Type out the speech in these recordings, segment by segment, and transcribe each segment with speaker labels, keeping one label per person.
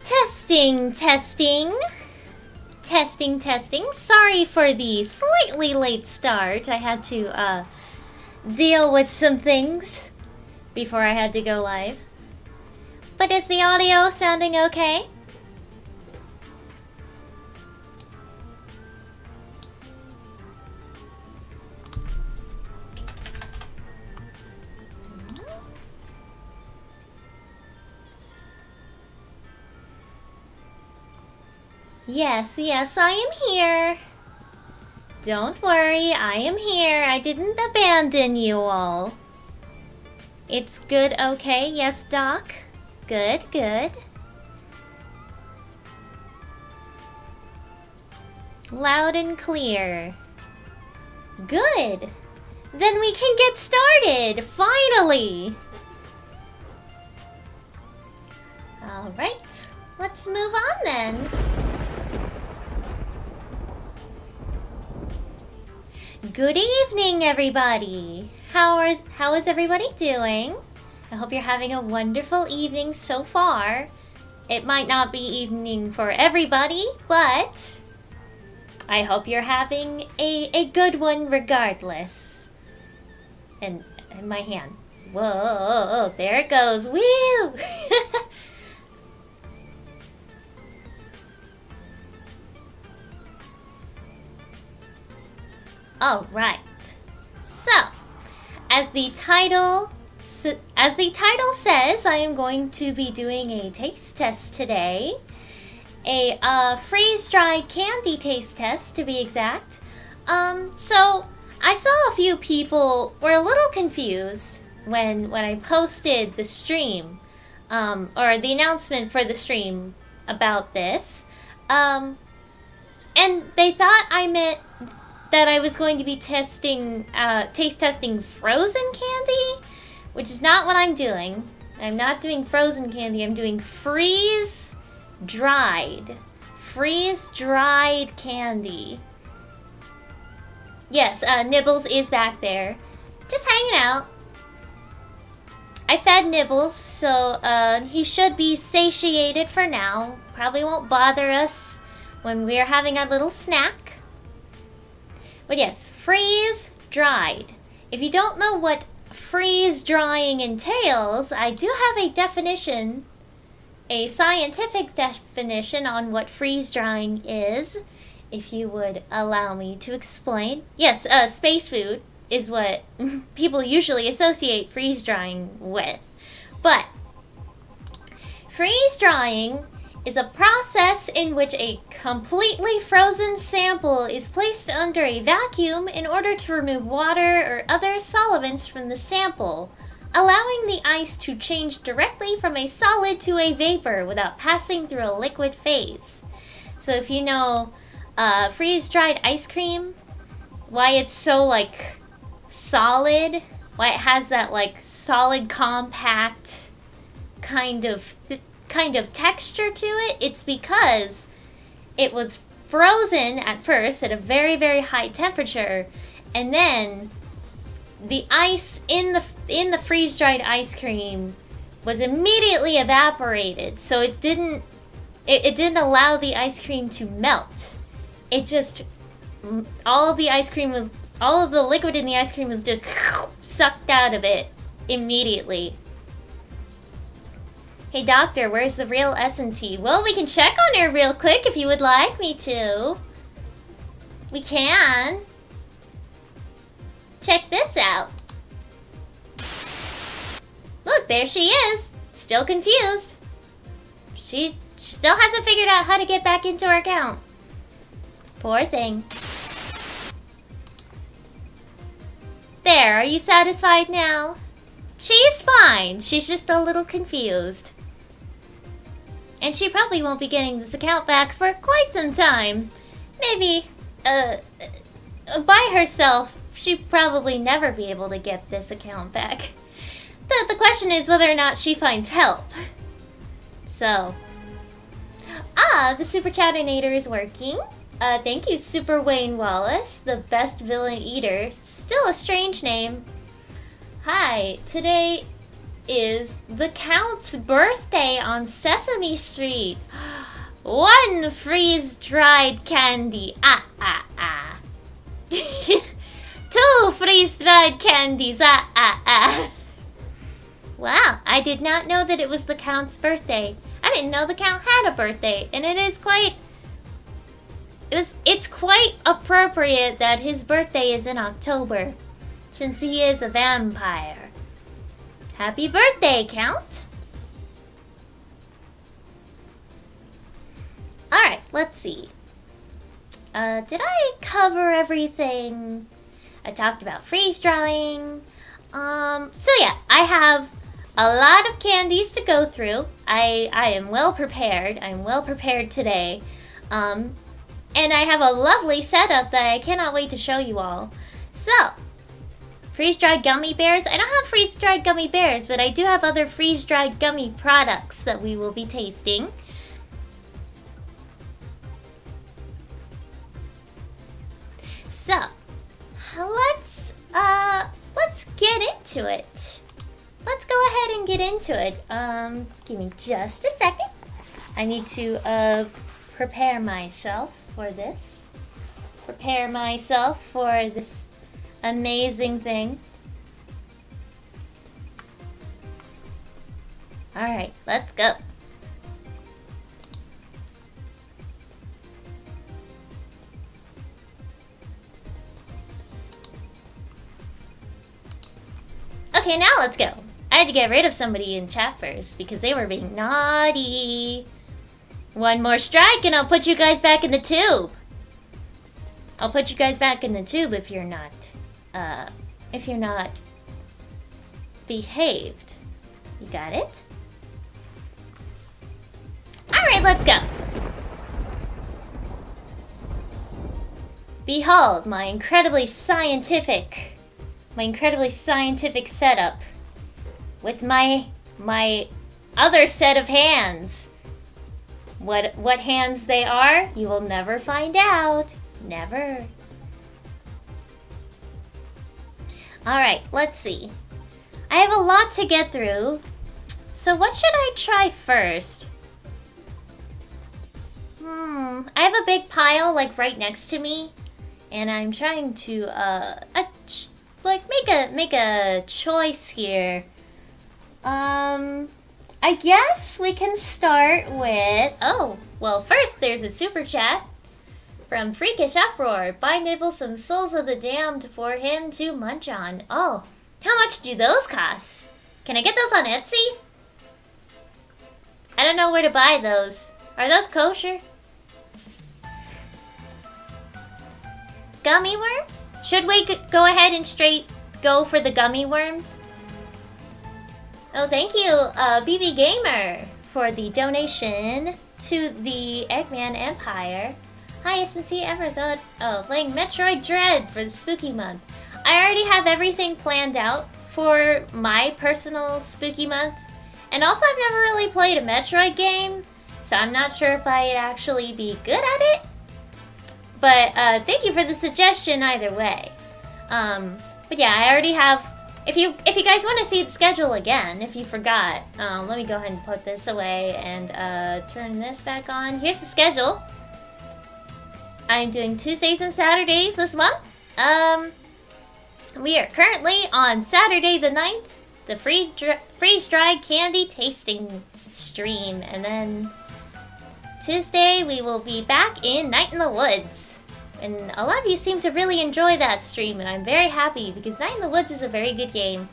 Speaker 1: Testing, testing. Testing, testing. Sorry for the slightly late start. I had to deal with some things before I had to go live. But is the audio sounding okay? Yes, yes, I am here. Don't worry, I am here. I didn't abandon you all. It's good, okay? Yes, Doc? Good, good. Loud and clear. Good. Then we can get started, finally. Alright, let's move on then. Good evening, everybody. How is everybody doing? I hope you're having a wonderful evening so far. It might not be evening for everybody, but I hope you're having a good one regardless. And my hand. Whoa, there it goes. Woo! Alright, so, as the title says, I am going to be doing a taste test today. A freeze-dried candy taste test, to be exact. So, I saw a few people were a little confused when I posted the stream, or the announcement for the stream about this. And they thought I meant that I was going to be taste testing frozen candy, which is not what I'm doing. I'm not doing frozen candy, I'm doing freeze-dried candy. Yes, Nibbles is back there, just hanging out. I fed Nibbles, so he should be satiated for now. Probably won't bother us when we're having our little snack. But yes, freeze-dried. If you don't know what freeze-drying entails, I do have a definition, a scientific definition on what freeze-drying is, if you would allow me to explain. Yes, space food is what people usually associate freeze-drying with. But freeze-drying is a process in which a completely frozen sample is placed under a vacuum in order to remove water or other solvents from the sample, allowing the ice to change directly from a solid to a vapor without passing through a liquid phase. So if you know freeze-dried ice cream, why it's so like solid, why it has that like solid compact kind of texture to it, it's because it was frozen at first at a very, very high temperature, and then the ice in the freeze-dried ice cream was immediately evaporated, so it didn't allow the ice cream to melt. It just all of the liquid in the ice cream was just sucked out of it immediately. Hey doctor, where's the real SNT? Well, we can check on her real quick if you would like me to. We can. Check this out. Look, there she is. Still confused. She still hasn't figured out how to get back into her account. Poor thing. There, are you satisfied now? She's fine. She's just a little confused. And she probably won't be getting this account back for quite some time. Maybe, by herself, she'd probably never be able to get this account back. The question is whether or not she finds help. So. The Super Chatinator is working. Thank you, Super Wayne Wallace, the best villain eater. Still a strange name. Hi, today is the Count's birthday on Sesame Street. One freeze-dried candy. Two freeze-dried candies. Wow, I did not know that it was the Count's birthday. I didn't know the Count had a birthday, and it's quite appropriate that his birthday is in October, since he is a vampire. Happy birthday, Count! Alright, let's see. Did I cover everything? I talked about freeze drying. So yeah, I have a lot of candies to go through. I am well prepared. I'm well prepared today. And I have a lovely setup that I cannot wait to show you all. So, freeze-dried gummy bears. I don't have freeze-dried gummy bears, but I do have other freeze-dried gummy products that we will be tasting. So, let's get into it. Let's go ahead and get into it. Give me just a second. I need to prepare myself for this. Prepare myself for this amazing thing. Alright, let's go. Okay, now let's go. I had to get rid of somebody in chat first because they were being naughty. One more strike and I'll put you guys back in the tube. I'll put you guys back in the tube if you're not behaved. You got it? Alright, let's go. Behold my incredibly scientific setup with my other set of hands. What hands they are, you will never find out. Never. Alright, let's see. I have a lot to get through. So what should I try first? I have a big pile right next to me. And I'm trying to make a choice here. I guess we can start with... Oh, well, first there's a super chat from Freakish Uproar. Buy Nibbles some Souls of the Damned for him to munch on. Oh, how much do those cost? Can I get those on Etsy? I don't know where to buy those. Are those kosher? Gummy worms? Should we go ahead and straight go for the gummy worms? Oh, thank you, BB Gamer, for the donation to the Eggman Empire. Hi, SNT. Ever thought of playing Metroid Dread for the spooky month? I already have everything planned out for my personal spooky month. And also, I've never really played a Metroid game, so I'm not sure if I'd actually be good at it. But thank you for the suggestion either way. But yeah, I already have... If you guys want to see the schedule again, if you forgot, let me go ahead and put this away and turn this back on. Here's the schedule. I'm doing Tuesdays and Saturdays this month. We are currently on Saturday the 9th, the freeze-dried candy tasting stream. And then Tuesday, we will be back in Night in the Woods. And a lot of you seem to really enjoy that stream, and I'm very happy because Night in the Woods is a very good game.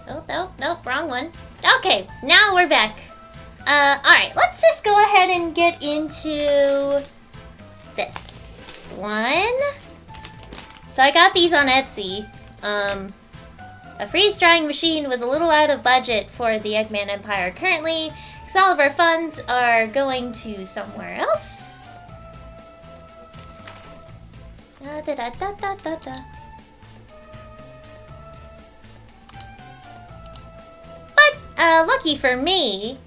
Speaker 1: Oh, no, wrong one. Okay, now we're back. Alright, let's just go ahead and get into this one. So I got these on Etsy. A freeze-drying machine was a little out of budget for the Eggman Empire currently, because all of our funds are going to somewhere else. But, lucky for me,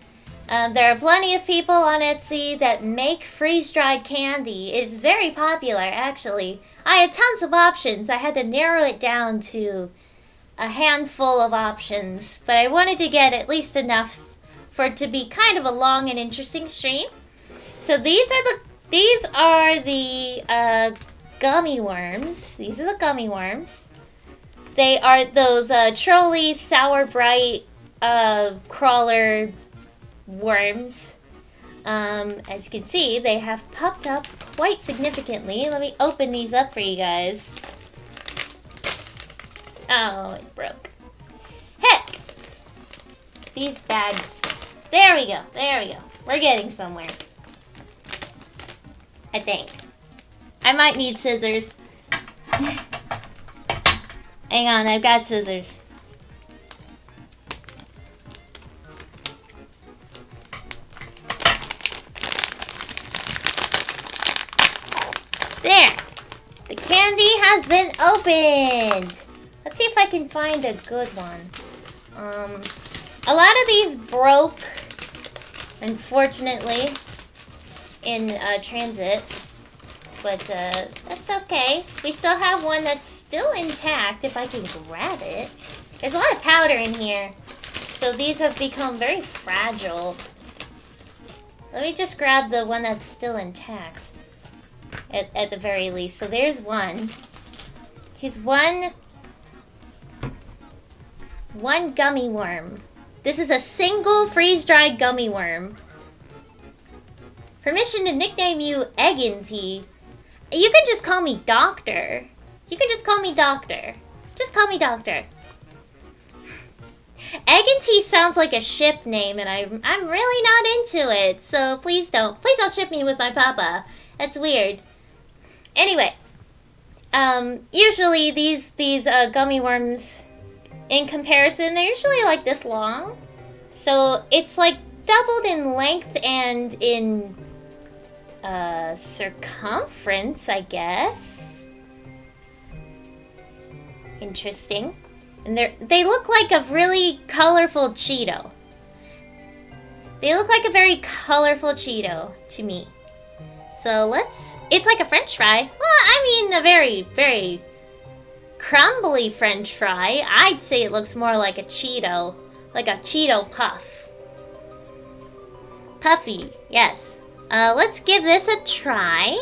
Speaker 1: there are plenty of people on Etsy that make freeze-dried candy. It's very popular, actually. I had tons of options. I had to narrow it down to a handful of options, but I wanted to get at least enough for it to be kind of a long and interesting stream. So these are the gummy worms. These are the gummy worms. They are those trolley sour bright crawler worms. As you can see, they have popped up quite significantly. Let me open these up for you guys. Oh, it broke. Heck! These bags. There we go. We're getting somewhere. I think. I might need scissors. Hang on, I've got scissors. There! The candy has been opened! Let's see if I can find a good one. A lot of these broke, unfortunately, in transit. But that's okay. We still have one that's still intact if I can grab it. There's a lot of powder in here, so these have become very fragile. Let me just grab the one that's still intact, at the very least. So there's one. Here's one gummy worm. This is a single freeze-dried gummy worm. Permission to nickname you Egg-N-T. You can just call me Doctor. You can just call me Doctor. Just call me Doctor. Egg-N-T sounds like a ship name, and I'm really not into it. So please don't ship me with my papa. That's weird. Anyway, usually these gummy worms, in comparison, they're usually like this long. So it's like doubled in length and in circumference, I guess. Interesting. And they look like a really colorful Cheeto. They look like a very colorful Cheeto to me. So it's like a French fry. Well, I mean a very, very crumbly French fry. I'd say it looks more like a Cheeto. Like a Cheeto puff. Puffy, yes. Let's give this a try.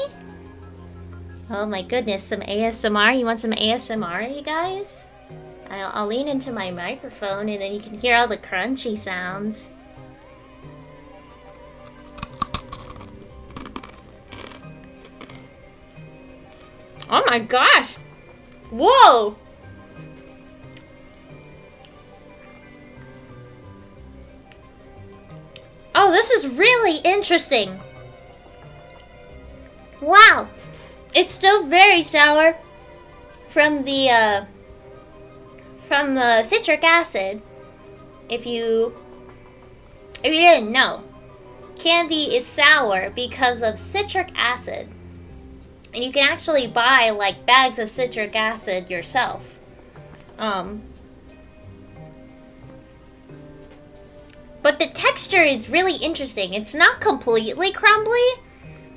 Speaker 1: Oh my goodness, some ASMR. You want some ASMR, you guys? I'll lean into my microphone and then you can hear all the crunchy sounds. Oh my gosh! Whoa! is really interesting. Wow. It's still very sour from the citric acid. If you didn't know, candy is sour because of citric acid. And you can actually buy like bags of citric acid yourself. But the texture is really interesting. It's not completely crumbly.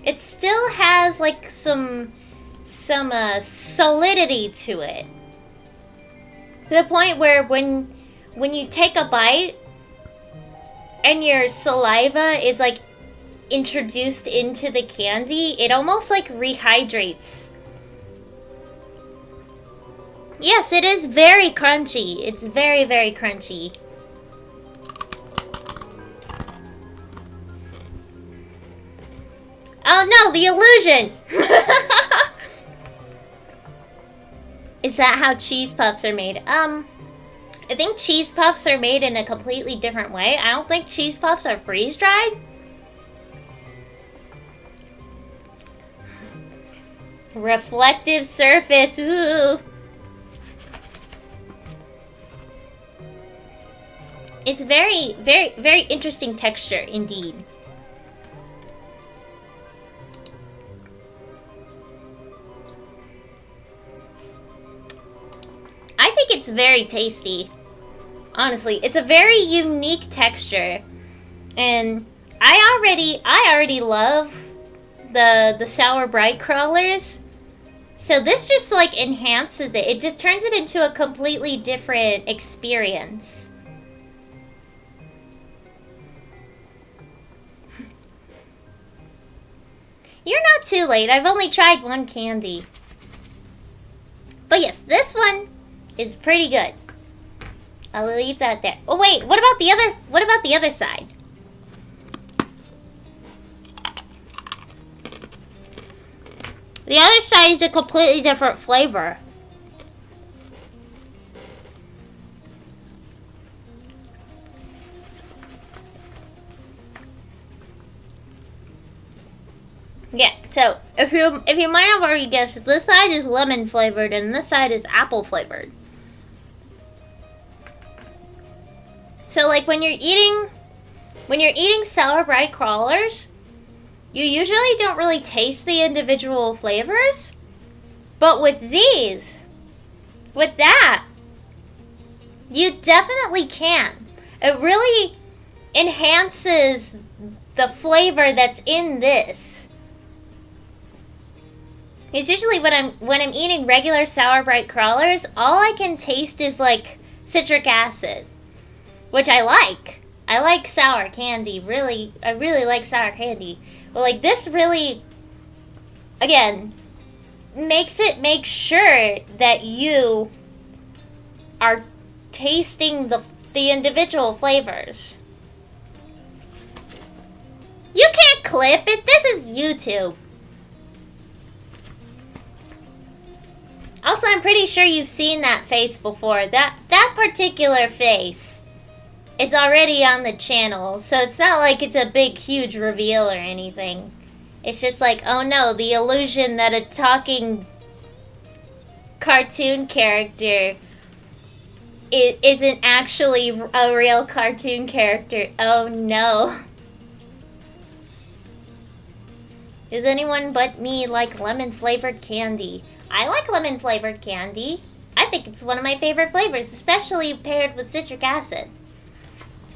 Speaker 1: It still has like some solidity to it. To the point where when you take a bite and your saliva is like introduced into the candy, it almost like rehydrates. Yes, it is very crunchy. It's very, very crunchy. Oh no, the illusion! Is that how cheese puffs are made? I think cheese puffs are made in a completely different way. I don't think cheese puffs are freeze-dried. Reflective surface, ooh. It's very, very, very interesting texture indeed. I think it's very tasty. Honestly, it's a very unique texture. And I already love the sour bright crawlers. So this just like enhances it. It just turns it into a completely different experience. You're not too late. I've only tried one candy. But yes, this one is pretty good. I'll leave that there. Oh wait, what about the other side? The other side is a completely different flavor. Yeah, so if you might have already guessed, this side is lemon flavored and this side is apple flavored. So like when you're eating sour bright crawlers, you usually don't really taste the individual flavors. But with that, you definitely can. It really enhances the flavor that's in this. Because usually when I'm eating regular sour bright crawlers, all I can taste is like citric acid, which I like. I like sour candy. I really like sour candy. But like this really, again, make sure that you are tasting the individual flavors. You can't clip it. This is YouTube. Also, I'm pretty sure you've seen that face before. That particular face is already on the channel, so it's not like it's a big, huge reveal or anything. It's just like, oh no, the illusion that a talking cartoon character isn't actually a real cartoon character. Oh no. Does anyone but me like lemon-flavored candy? I like lemon-flavored candy. I think it's one of my favorite flavors, especially paired with citric acid.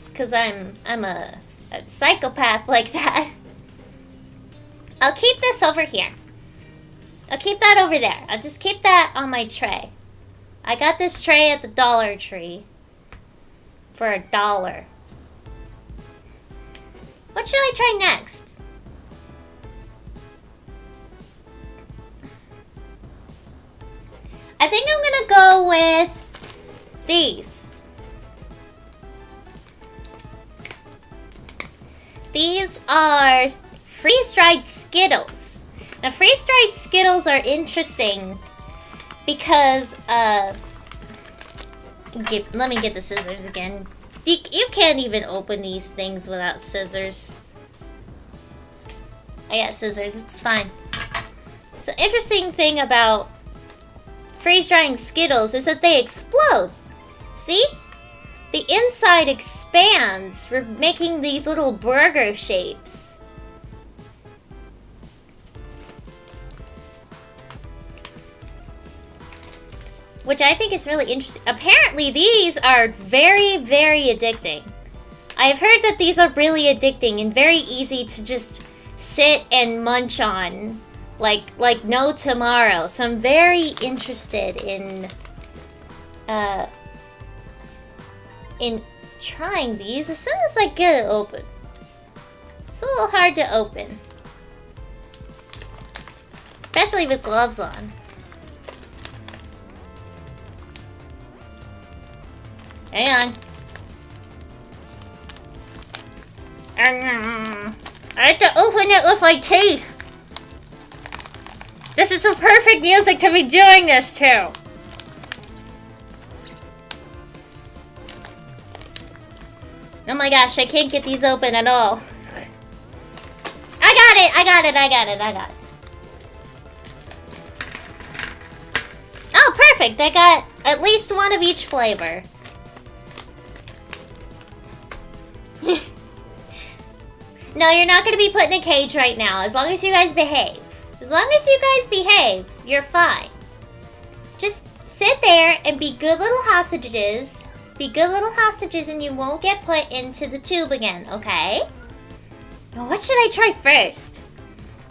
Speaker 1: Because I'm a psychopath like that. I'll keep this over here. I'll keep that over there. I'll just keep that on my tray. I got this tray at the Dollar Tree for $1. What should I try next? I think I'm gonna go with these. These are freeze-dried Skittles. Now, freeze-dried Skittles are interesting because, let me get the scissors again. You can't even open these things without scissors. I got scissors, it's fine. So interesting thing about freeze-drying Skittles is that they explode. See? The inside expands, making these little burger shapes. Which I think is really interesting. Apparently these are very, very addicting. I've heard that these are really addicting and very easy to just sit and munch on like no tomorrow. So I'm very interested in trying these as soon as I get it open. It's a little hard to open, especially with gloves on. Hang on. I have to open it with my teeth. This is the perfect music to be doing this to. Oh my gosh, I can't get these open at all. I got it. Oh, perfect. I got at least one of each flavor. No, you're not going to be put in a cage right now, as long as you guys behave. As long as you guys behave, you're fine. Just sit there and be good little hostages. Be good little hostages and you won't get put into the tube again, okay? Now, what should I try first?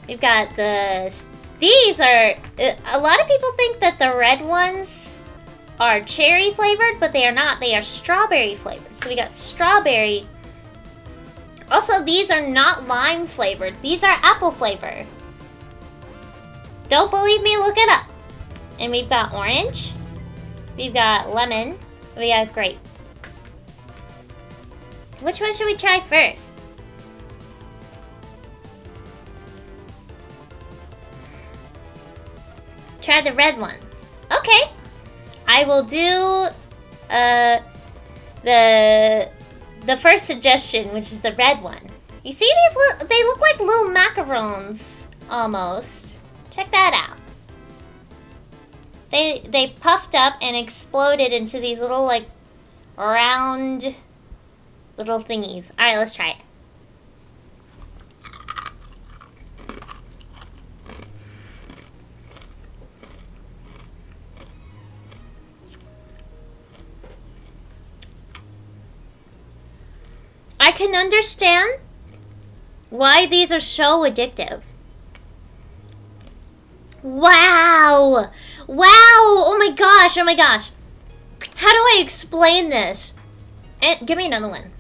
Speaker 1: We've got these are... A lot of people think that the red ones are cherry flavored, but they are not. They are strawberry flavored. So we got strawberry. Also, these are not lime flavored. These are apple flavored. Don't believe me? Look it up. And we've got orange. We've got lemon. We got grape. Which one should we try first? Try the red one. Okay. I will do the first suggestion, which is the red one. You see these they look like little macarons almost. Check that out. They puffed up and exploded into these little like round little thingies. All right, let's try it. I can understand why these are so addictive. Wow! Wow! Oh my gosh! Oh my gosh! How do I explain this? Give me another one.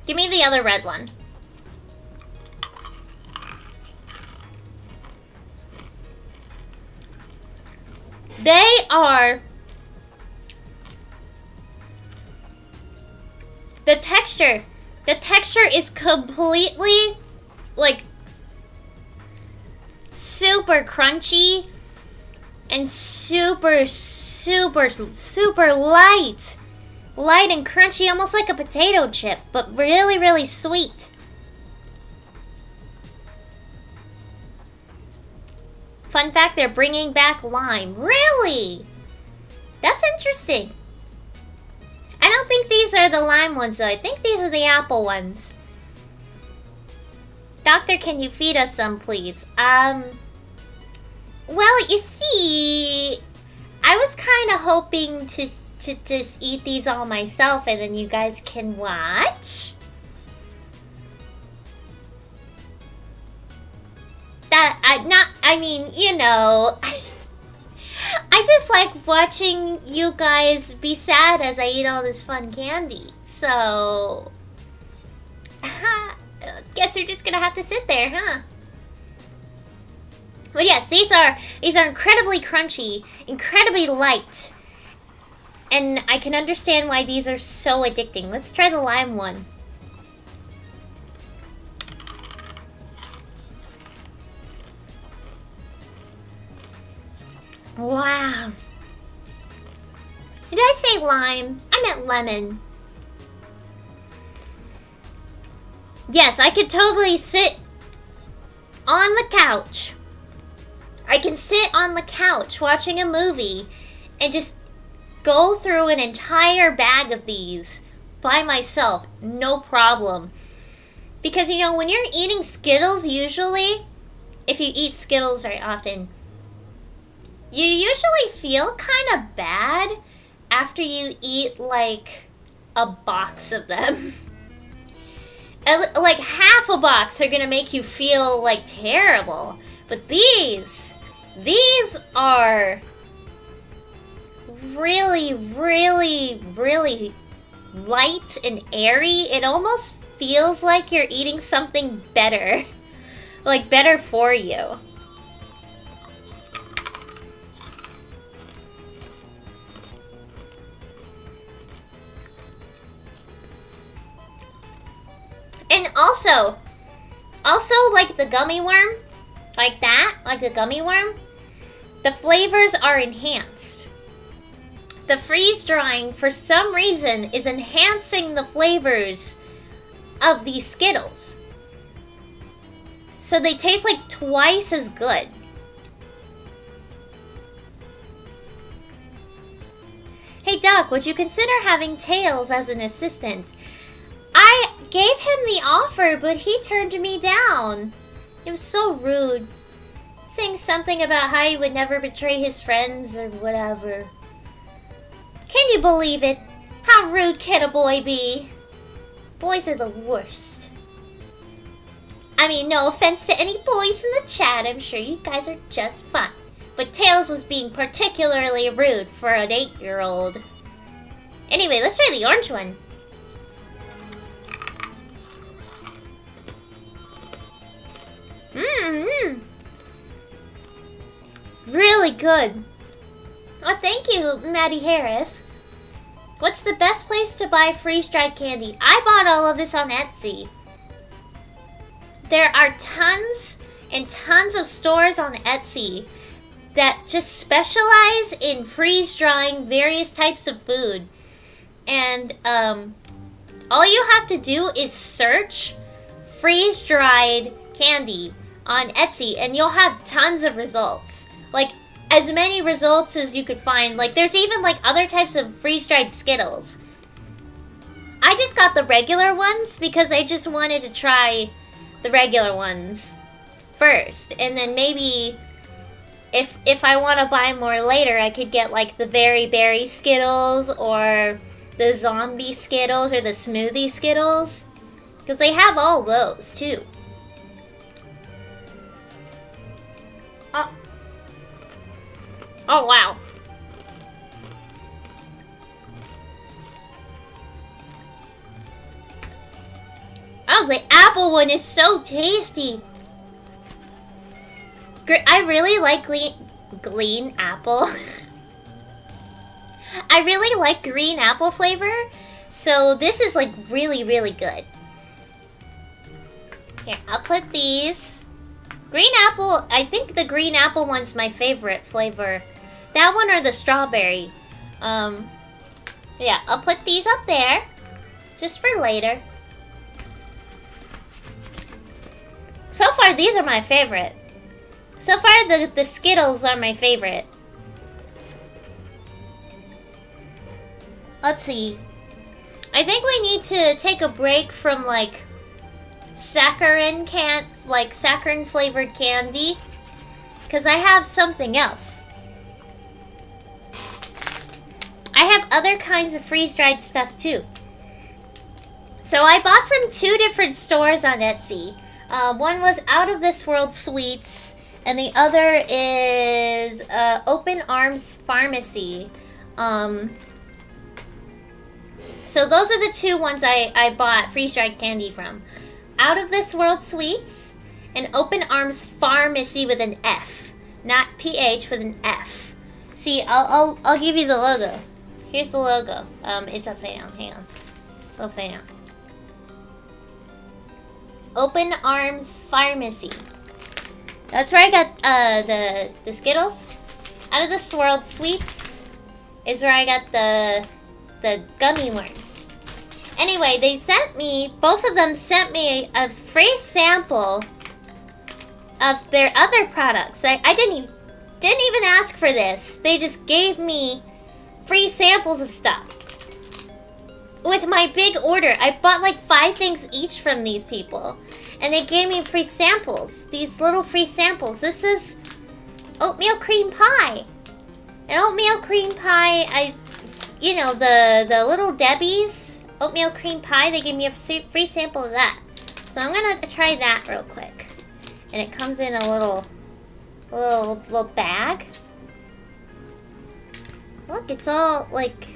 Speaker 1: Give me the other red one. They are... The texture is completely, like, super crunchy and super light. Light and crunchy, almost like a potato chip, but really, really sweet. Fun fact, they're bringing back lime. Really? That's interesting. I don't think these are the lime ones, though. I think these are the apple ones. Doctor, can you feed us some, please? Well, you see, I was kind of hoping to just eat these all myself, and then you guys can watch. I mean, you know... I just like watching you guys be sad as I eat all this fun candy. So... guess you're just gonna have to sit there, huh? But yes, these are incredibly crunchy, incredibly light. And I can understand why these are so addicting. Let's try the lime one. Wow. Did I say lime? I meant lemon. Yes, I could totally sit on the couch. I can sit on the couch watching a movie and just go through an entire bag of these by myself, no problem. Because, you know, when you're eating Skittles, usually, if you eat Skittles very often, you usually feel kind of bad after you eat, like, a box of them. Like, half a box are gonna make you feel, like, terrible. But these are really, really, really light and airy. It almost feels like you're eating something better. Like, better for you. And also like the gummy worm, like that, like the gummy worm, the flavors are enhanced. The freeze drying, for some reason, is enhancing the flavors of these Skittles. So they taste like twice as good. Hey Doc, would you consider having Tails as an assistant? I gave him the offer, but he turned me down. It was so rude. Saying something about how he would never betray his friends or whatever. Can you believe it? How rude can a boy be? Boys are the worst. I mean, no offense to any boys in the chat. I'm sure you guys are just fine. But Tails was being particularly rude for an 8-year-old. Anyway, let's try the orange one. Mmm. Really good. Oh, thank you, Maddie Harris. What's the best place to buy freeze-dried candy? I bought all of this on Etsy. There are tons and tons of stores on Etsy that just specialize in freeze-drying various types of food. And all you have to do is search freeze-dried candy on Etsy and you'll have tons of results. Like, as many results as you could find. Like, there's even, like, other types of freeze-dried Skittles. I just got the regular ones because I just wanted to try the regular ones first. And then maybe, if I want to buy more later, I could get, like, the Very Berry Skittles or the Zombie Skittles or the Smoothie Skittles. Because they have all those, too. Oh, wow. Oh, the apple one is so tasty. I really like green apple. I really like green apple flavor. So this is like really, really good. Here, I'll put these. Green apple, I think the green apple one's my favorite flavor. That one or the strawberry. Yeah, I'll put these up there. Just for later. So far, these are my favorite. So far, the Skittles are my favorite. Let's see. I think we need to take a break from, like, saccharine flavored candy. Because I have something else. I have other kinds of freeze-dried stuff, too. So I bought from 2 different stores on Etsy. One was Out of This World Sweets, and the other is Open Arms Pharmacy. So those are the 2 ones I bought freeze-dried candy from. Out of This World Sweets and Open Arms Pharmacy with an F, not PH, with an F. See, I'll give you the logo. Here's the logo. It's upside down. Hang on. It's upside down. Open Arms Pharmacy. That's where I got the Skittles. Out of This World Sweets is where I got the Gummy Worms. Anyway, they sent me, both of them sent me a free sample of their other products. I didn't even ask for this. They just gave me free samples of stuff. With my big order, I bought like 5 things each from these people. And they gave me free samples. These little free samples. This is Oatmeal Cream Pie. And Oatmeal Cream Pie, you know, the Little Debbie's Oatmeal Cream Pie, they gave me a free sample of that. So I'm gonna try that real quick. And it comes in a little bag. Look, it's all like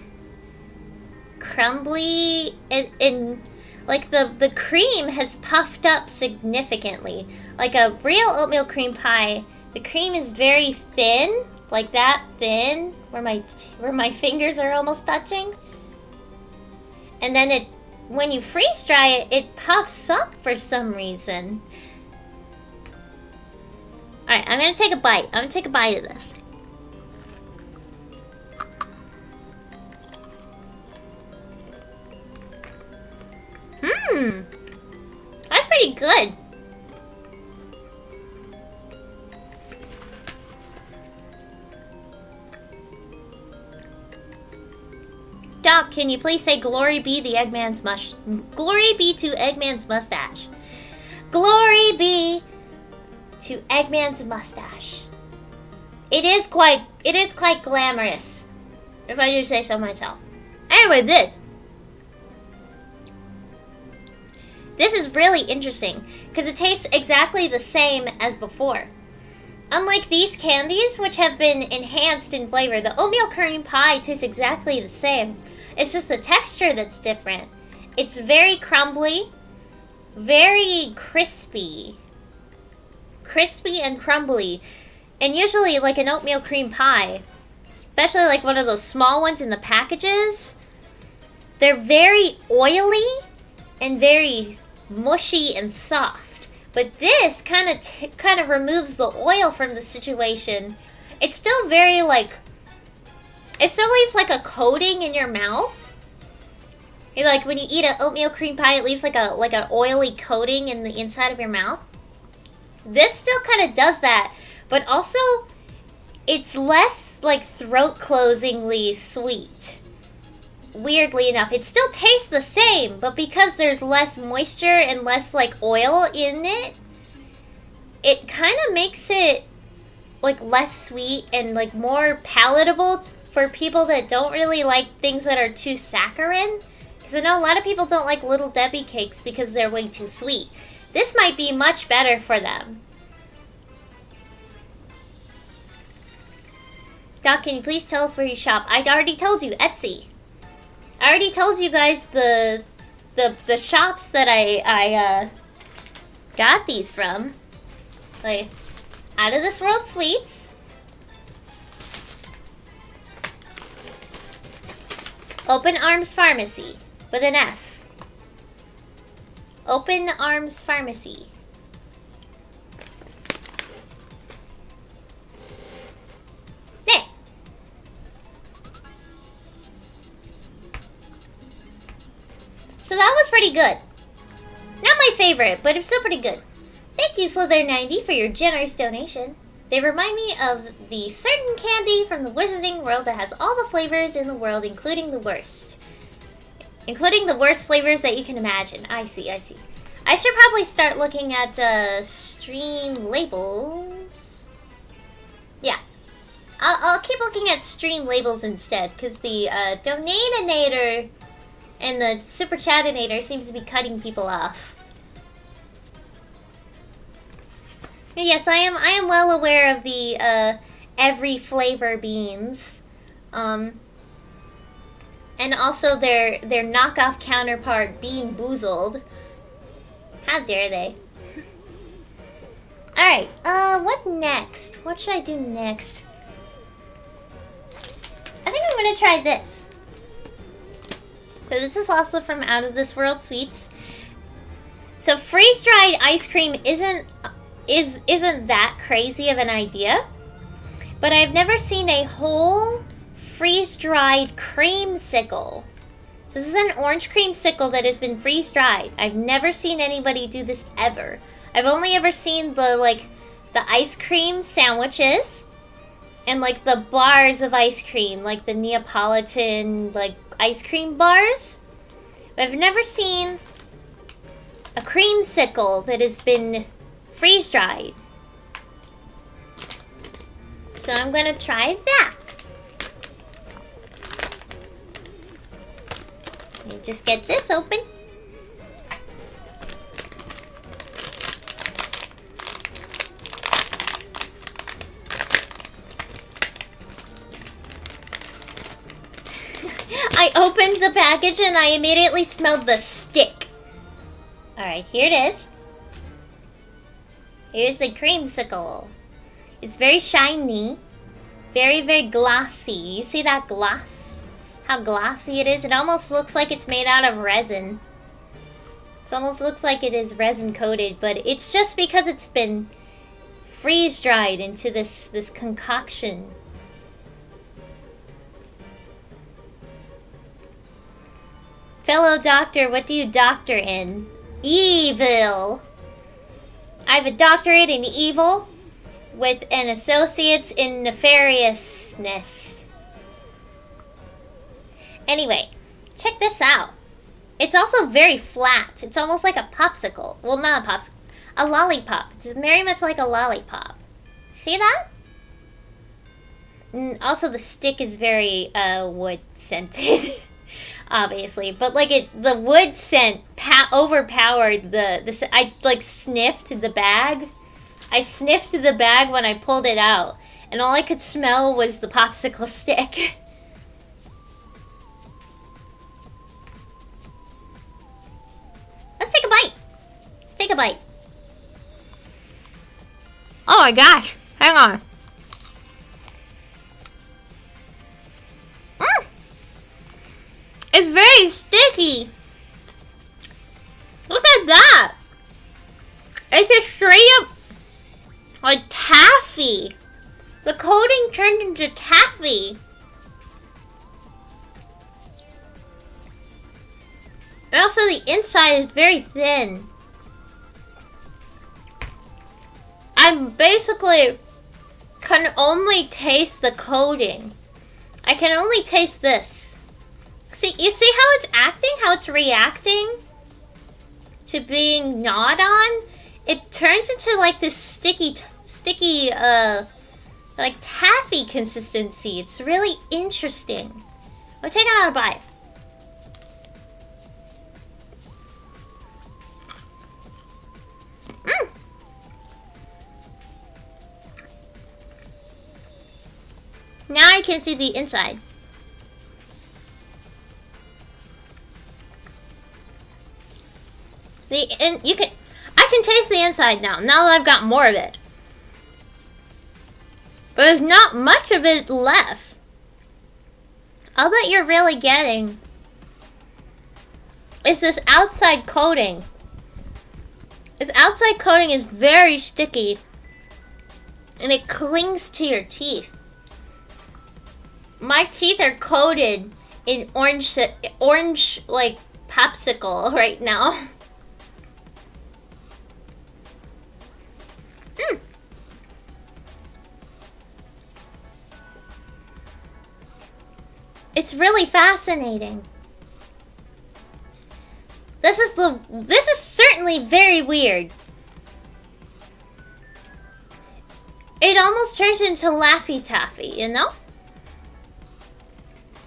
Speaker 1: crumbly and like the cream has puffed up significantly. Like a real oatmeal cream pie, the cream is very thin, like that thin, where my fingers are almost touching. And then when you freeze dry it, it puffs up for some reason. Alright, I'm gonna take a bite. I'm gonna take a bite of this. That's pretty good. Doc, can you please say glory be to Eggman's mustache. Glory be to Eggman's mustache. It is quite glamorous, if I do say so myself. Anyway, this is really interesting because it tastes exactly the same as before. Unlike these candies, which have been enhanced in flavor, the oatmeal cream pie tastes exactly the same. It's just the texture that's different. It's very crumbly, very crispy. Crispy and crumbly. And usually, like an oatmeal cream pie, especially like one of those small ones in the packages, they're very oily and very mushy and soft. But this kind of removes the oil from the situation. It's still very like, it still leaves like a coating in your mouth. Like when you eat an oatmeal cream pie, it leaves like an oily coating in the inside of your mouth. This still kind of does that, but also it's less like throat-closingly sweet. Weirdly enough, it still tastes the same, but because there's less moisture and less like oil in it, it kind of makes it like less sweet and like more palatable for people that don't really like things that are too saccharine. Because I know a lot of people don't like Little Debbie cakes because they're way too sweet. This might be much better for them. Doc, can you please tell us where you shop? I already told you, Etsy. I already told you guys the shops that I got these from. Like, Out of This World Sweets, Open Arms Pharmacy with an F. Open Arms Pharmacy. There. So that was pretty good. Not my favorite, but it's still pretty good. Thank you, Slither90, for your generous donation. They remind me of the certain candy from the Wizarding World that has all the flavors in the world, including the worst. Including the worst flavors that you can imagine. I see. I should probably start looking at stream labels. Yeah. I'll keep looking at stream labels instead, because the Donatinator and the Super Chatinator seems to be cutting people off. Yes, I am well aware of the every flavor beans, and also their knockoff counterpart, Bean Boozled. How dare they? All right, what next? What should I do next? I think I'm gonna try this. So this is also from Out of This World Sweets. So freeze-dried ice cream isn't that crazy of an idea, but I've never seen a whole freeze-dried creamsicle. This is an orange creamsicle that has been freeze-dried. I've never seen anybody do this ever. I've only ever seen the like the ice cream sandwiches and like the bars of ice cream, like the Neapolitan like ice cream bars. But I've never seen a creamsicle that has been freeze-dried. So I'm gonna try that. Let me just get this open. I opened the package and I immediately smelled the stick. Alright, here it is. Here's the creamsicle. It's very shiny. Very, very glossy. You see that gloss? How glossy it is? It almost looks like it's made out of resin. It almost looks like it is resin coated, but it's just because it's been freeze-dried into this concoction. Fellow doctor, what do you doctor in? Evil! I have a doctorate in evil with an associate's in nefariousness. Anyway, check this out. It's also very flat. It's almost like a popsicle. Well, not a popsicle. A lollipop. It's very much like a lollipop. See that? And also, the stick is very wood scented. Obviously, but like the wood scent overpowered the. I like sniffed the bag. I sniffed the bag when I pulled it out, and all I could smell was the popsicle stick. Let's take a bite. Take a bite. Oh my gosh! Hang on. It's very sticky. Look at that. It's just straight up like taffy. The coating turned into taffy. And also the inside is very thin. I basically can only taste the coating. I can only taste this. See, you see how it's acting? How it's reacting to being gnawed on? It turns into like this sticky, like taffy consistency. It's really interesting. I'll take another bite. Now I can see the inside. I can taste the inside now that I've got more of it. But there's not much of it left. All that you're really getting is this outside coating. This outside coating is very sticky, and it clings to your teeth. My teeth are coated in orange like popsicle right now. It's really fascinating. This is certainly very weird. It almost turns into Laffy Taffy, you know?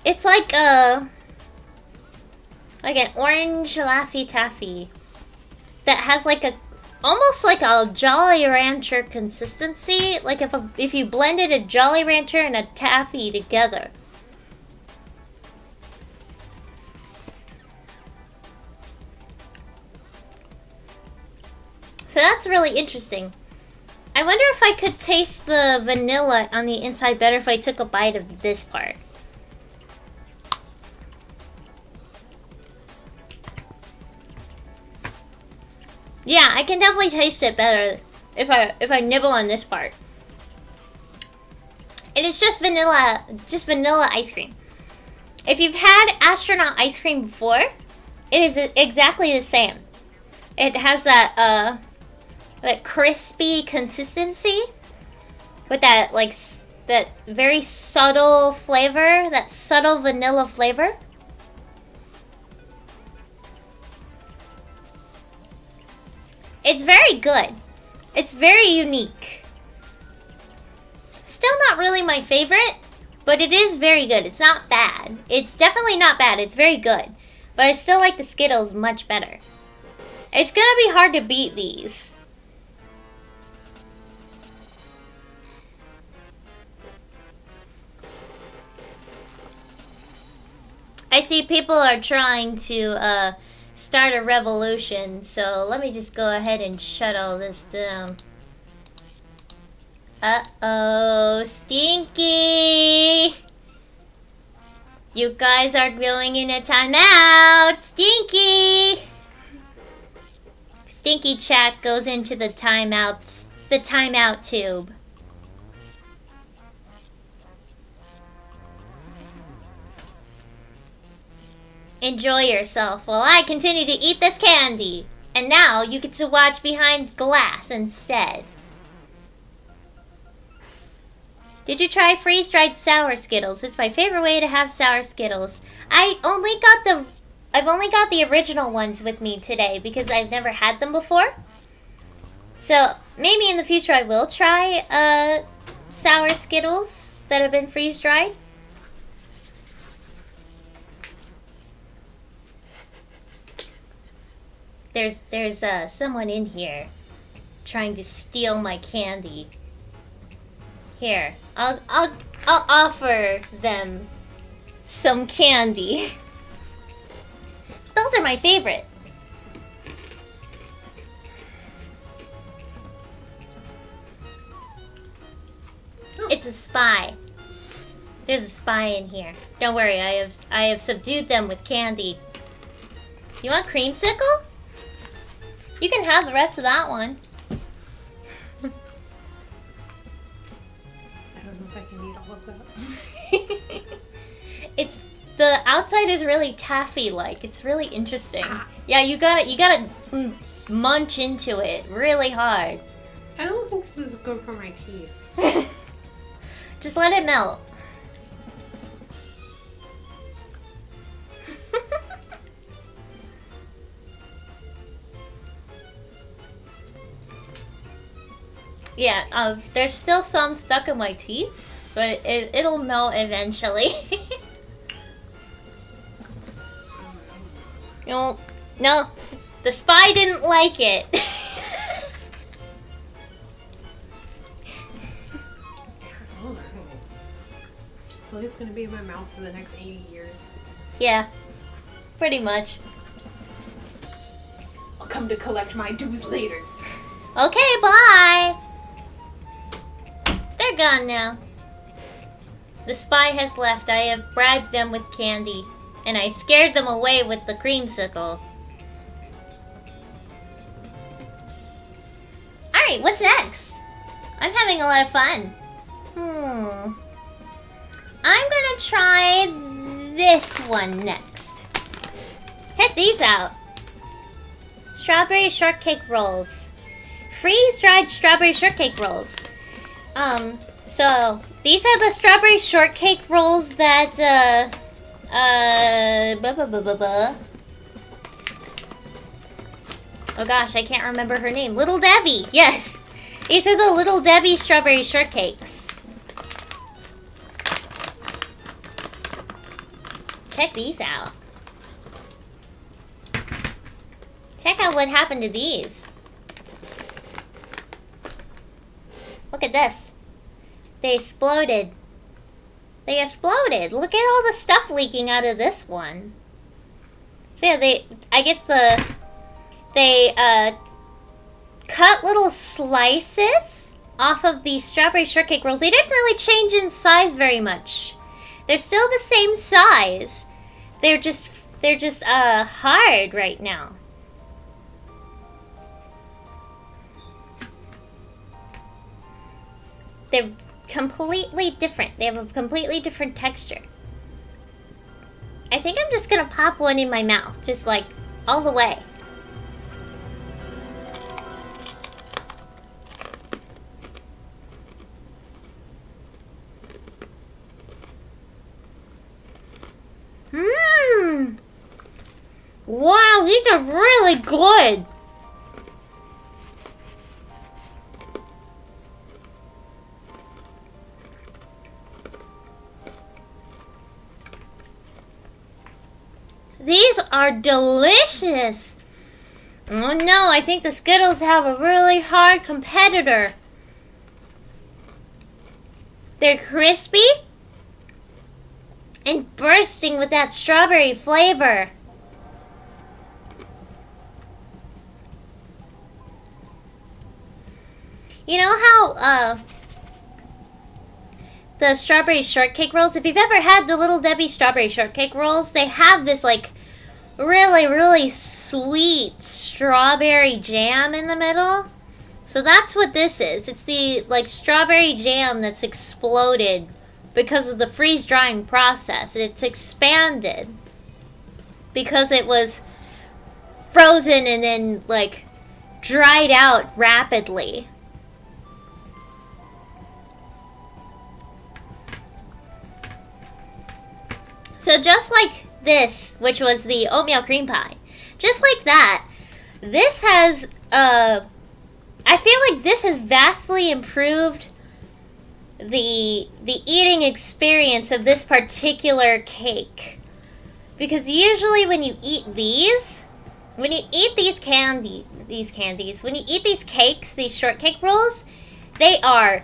Speaker 1: It's like an orange Laffy Taffy that has like almost like a Jolly Rancher consistency, like if you blended a Jolly Rancher and a taffy together. So that's really interesting. I wonder if I could taste the vanilla on the inside better if I took a bite of this part. Yeah, I can definitely taste it better if I nibble on this part. And it's just vanilla ice cream. If you've had astronaut ice cream before, it is exactly the same. It has that that crispy consistency with that like that very subtle flavor, that subtle vanilla flavor. It's very good. It's very unique. Still not really my favorite, but it is very good. It's not bad. It's definitely not bad. It's very good. But I still like the Skittles much better. It's gonna be hard to beat these. I see people are trying to start a revolution, so let me just go ahead and shut all this down. Uh-oh, Stinky! You guys are going in a timeout! Stinky! Stinky chat goes into the timeout tube. Enjoy yourself while I continue to eat this candy. And now you get to watch behind glass instead. Did you try freeze-dried sour Skittles? It's my favorite way to have sour Skittles. I've only got the original ones with me today because I've never had them before. So maybe in the future I will try sour Skittles that have been freeze-dried. There's someone in here trying to steal my candy. Here, I'll offer them some candy. Those are my favorite. Oh. It's a spy. There's a spy in here. Don't worry, I have subdued them with candy. Do you want Creamsicle? You can have the rest of that one.
Speaker 2: I don't know if I can eat all of that.
Speaker 1: The outside is really taffy-like. It's really interesting. Yeah, you gotta munch into it really hard.
Speaker 2: I don't think this is good for my teeth.
Speaker 1: Just let it melt. Yeah, there's still some stuck in my teeth, but it'll melt eventually. No, the spy didn't like it.
Speaker 2: So it's gonna be in my mouth for the next 80 years.
Speaker 1: Yeah, pretty much.
Speaker 2: I'll come to collect my dues later.
Speaker 1: Okay, bye. They're gone now. The spy has left. I have bribed them with candy, and I scared them away with the creamsicle. Alright, what's next? I'm having a lot of fun. I'm gonna try this one next. Check these out. Strawberry shortcake rolls. Freeze-dried strawberry shortcake rolls. So these are the strawberry shortcake rolls that, oh gosh, I can't remember her name. Little Debbie, yes. These are the Little Debbie strawberry shortcakes. Check these out. Check out what happened to these. Look at this. They exploded. They exploded. Look at all the stuff leaking out of this one. So yeah, they cut little slices off of these strawberry shortcake rolls. They didn't really change in size very much. They're still the same size. They're just hard right now. They're completely different. They have a completely different texture. I think I'm just gonna pop one in my mouth, just like all the way. These are really good. These are delicious. Oh no, I think the Skittles have a really hard competitor. They're crispy and bursting with that strawberry flavor. You know how the strawberry shortcake rolls, if you've ever had the Little Debbie strawberry shortcake rolls, they have this like really sweet strawberry jam in the middle. So that's what this is. It's the like strawberry jam that's exploded because of the freeze drying process. It's expanded because it was frozen and then like dried out rapidly. So just like this, which was the oatmeal cream pie, just like that, this has, I feel like this has vastly improved the eating experience of this particular cake. Because usually when you eat these, when you eat these candies, when you eat these cakes, these shortcake rolls, they are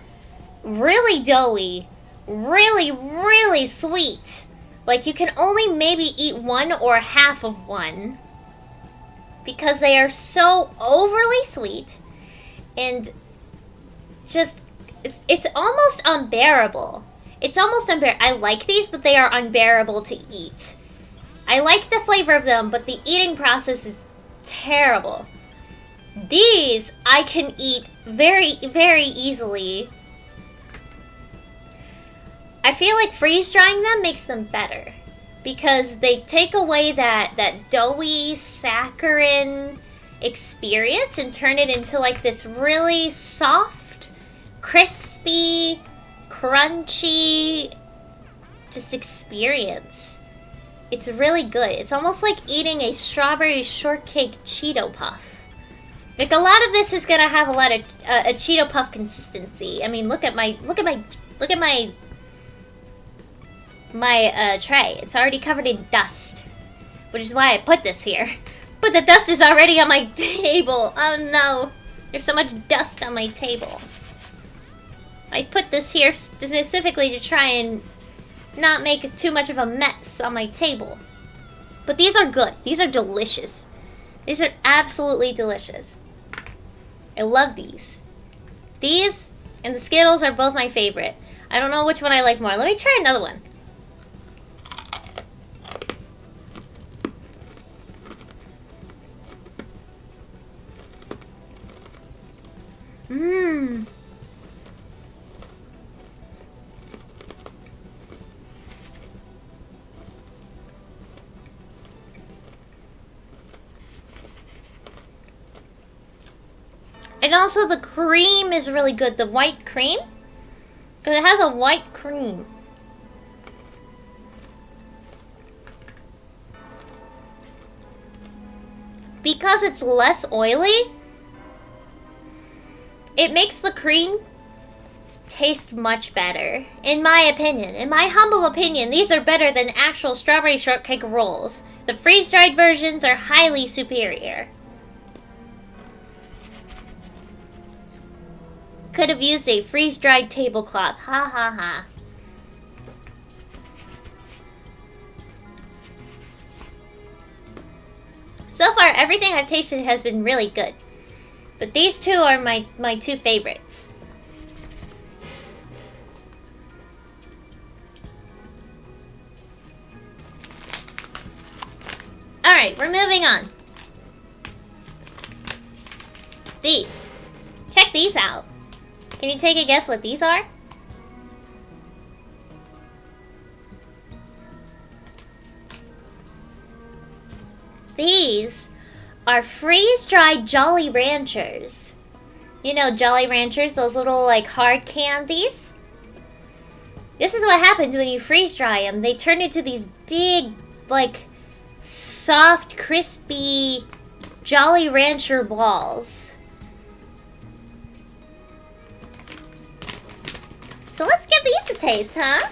Speaker 1: really doughy, really sweet. Like, you can only maybe eat one or half of one because they are so overly sweet and just, it's almost unbearable. It's almost unbearable. I like these, but they are unbearable to eat. I like the flavor of them, but the eating process is terrible. These I can eat very easily. I feel like freeze drying them makes them better because they take away that doughy saccharine experience and turn it into like this really soft, crispy, crunchy just experience. It's really good. It's almost like eating a strawberry shortcake Cheeto Puff. Like, a lot of this is gonna have a lot of a Cheeto Puff consistency. I mean, look at my tray. It's already covered in dust, which is why I put this here. But the dust is already on my table. Oh no, there's so much dust on my table. I put this here specifically to try and not make too much of a mess on my table. But these are good. These are delicious. These are absolutely delicious. I love these. These and the Skittles are both my favorite. I don't know which one I like more. Let me try another one. Mmm. And also the cream is really good. The white cream. Because it has a white cream. Because it's less oily, it makes the cream taste much better. In my opinion. In my humble opinion, these are better than actual strawberry shortcake rolls. The freeze-dried versions are highly superior. Could have used a freeze-dried tablecloth. Ha ha ha. So far, everything I've tasted has been really good. But these two are my two favorites. Alright, we're moving on. These. Check these out. Can you take a guess what these are? These are freeze-dried Jolly Ranchers. You know Jolly Ranchers, those little like hard candies? This is what happens when you freeze-dry them. They turn into these big, like, soft, crispy Jolly Rancher balls. So let's give these a taste, huh?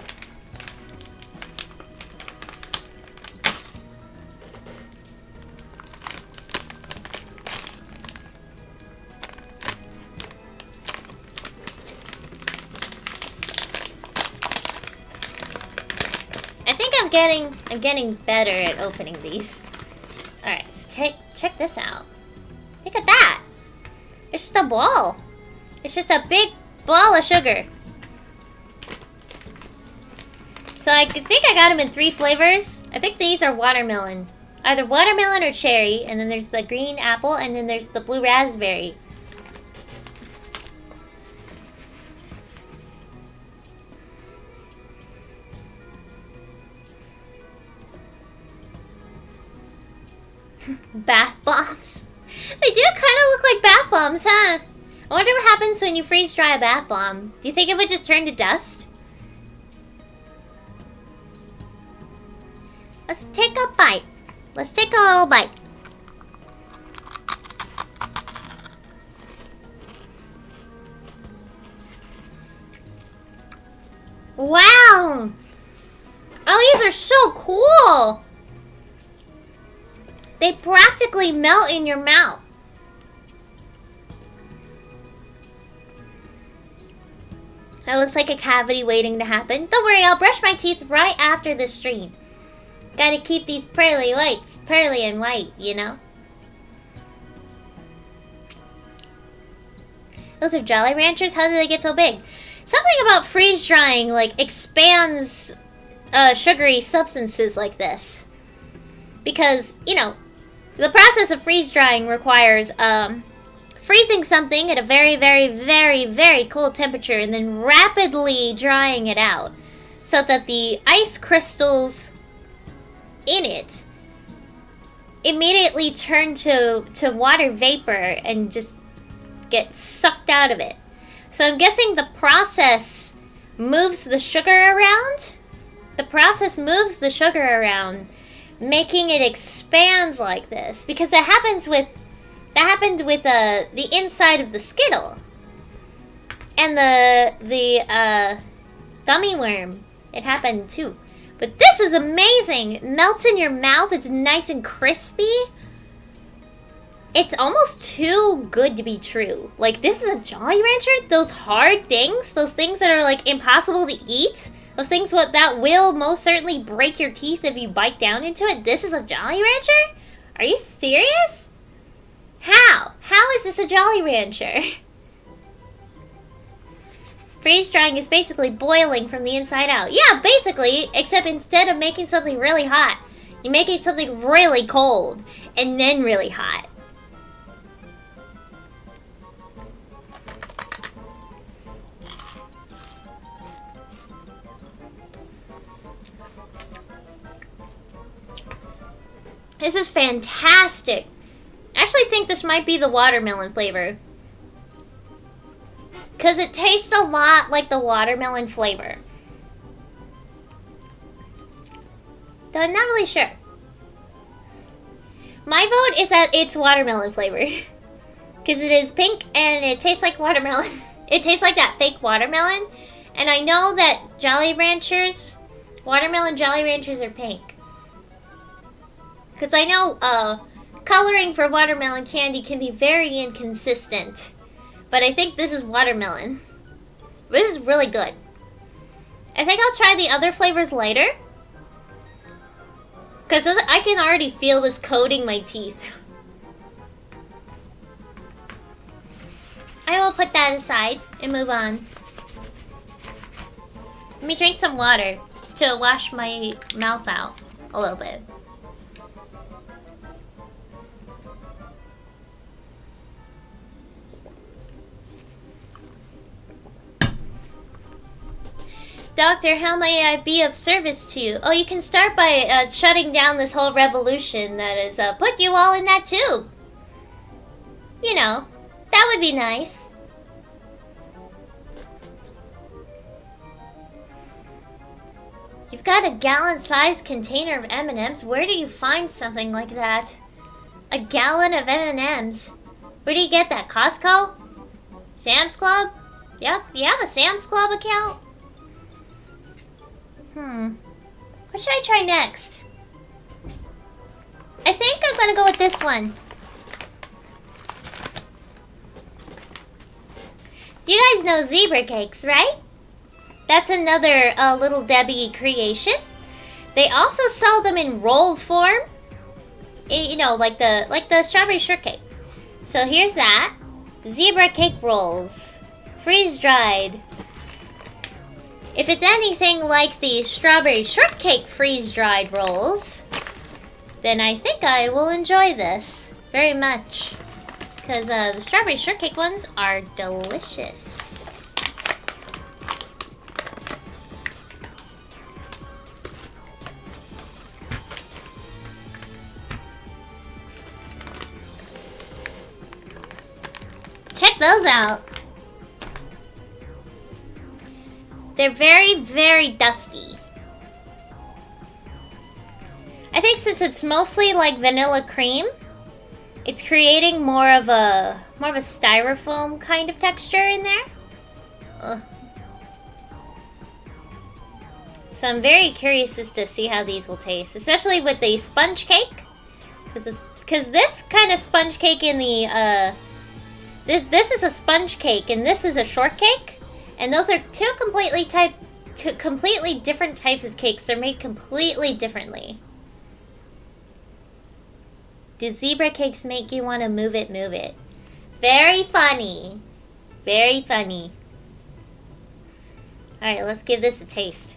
Speaker 1: I think I'm getting better at opening these. Alright, check this out. Look at that! It's just a ball. It's just a big ball of sugar. So I think I got them in 3 flavors. I think these are watermelon. Either watermelon or cherry, and then there's the green apple, and then there's the blue raspberry. Bath bombs. They do kind of look like bath bombs, huh? I wonder what happens when you freeze dry a bath bomb. Do you think it would just turn to dust? Let's take a bite. Let's take a little bite. Wow! Oh, these are so cool! They practically melt in your mouth. That looks like a cavity waiting to happen. Don't worry, I'll brush my teeth right after the stream. Gotta keep these pearly whites pearly and white, you know? Those are Jolly Ranchers? How did they get so big? Something about freeze drying, like, expands sugary substances like this. Because, you know, the process of freeze drying requires freezing something at a very, very, very, very cold temperature and then rapidly drying it out so that the ice crystals in it immediately turn to water vapor and just get sucked out of it. So I'm guessing the process moves the sugar around. The process moves the sugar around, making it expand like this, because that happened with the inside of the Skittle and the Gummy Worm. It happened too. But this is amazing. It melts in your mouth. It's nice and crispy. It's almost too good to be true. Like, this is a Jolly Rancher? Those hard things? Those things that are, like, impossible to eat? Those things that will most certainly break your teeth if you bite down into it? This is a Jolly Rancher? Are you serious? How? How is this a Jolly Rancher? Freeze drying is basically boiling from the inside out. Yeah, basically, except instead of making something really hot, you're making something really cold and then really hot. This is fantastic. I actually think this might be the watermelon flavor, because it tastes a lot like the watermelon flavor. Though I'm not really sure. My vote is that it's watermelon flavor. Because it is pink and it tastes like watermelon. It tastes like that fake watermelon. And I know that Jolly Ranchers, watermelon Jolly Ranchers are pink. Because I know coloring for watermelon candy can be very inconsistent. But I think this is watermelon. This is really good. I think I'll try the other flavors later. Because I can already feel this coating my teeth. I will put that aside and move on. Let me drink some water to wash my mouth out a little bit. Doctor, how may I be of service to you? Oh, you can start by shutting down this whole revolution that has put you all in that tube. You know, that would be nice. You've got a gallon-sized container of M&Ms. Where do you find something like that? A gallon of M&Ms. Where do you get that? Costco? Sam's Club? Yep, you have a Sam's Club account? What should I try next? I think I'm gonna go with this one. You guys know zebra cakes, right? That's another Little Debbie creation. They also sell them in rolled form. You know, like the strawberry shortcake. So here's that. Zebra cake rolls. Freeze dried. If it's anything like the strawberry shortcake freeze dried rolls, then I think I will enjoy this very much. Because the strawberry shortcake ones are delicious. Check those out. They're very, very dusty. I think since it's mostly like vanilla cream, it's creating more of a styrofoam kind of texture in there. Ugh. So I'm very curious as to see how these will taste, especially with the sponge cake, because this kind of sponge cake in the this is a sponge cake and this is a shortcake, and those are two completely different types of cakes. They're made completely differently. Do zebra cakes make you want to move it, move it? Very funny. Very funny. Alright, let's give this a taste.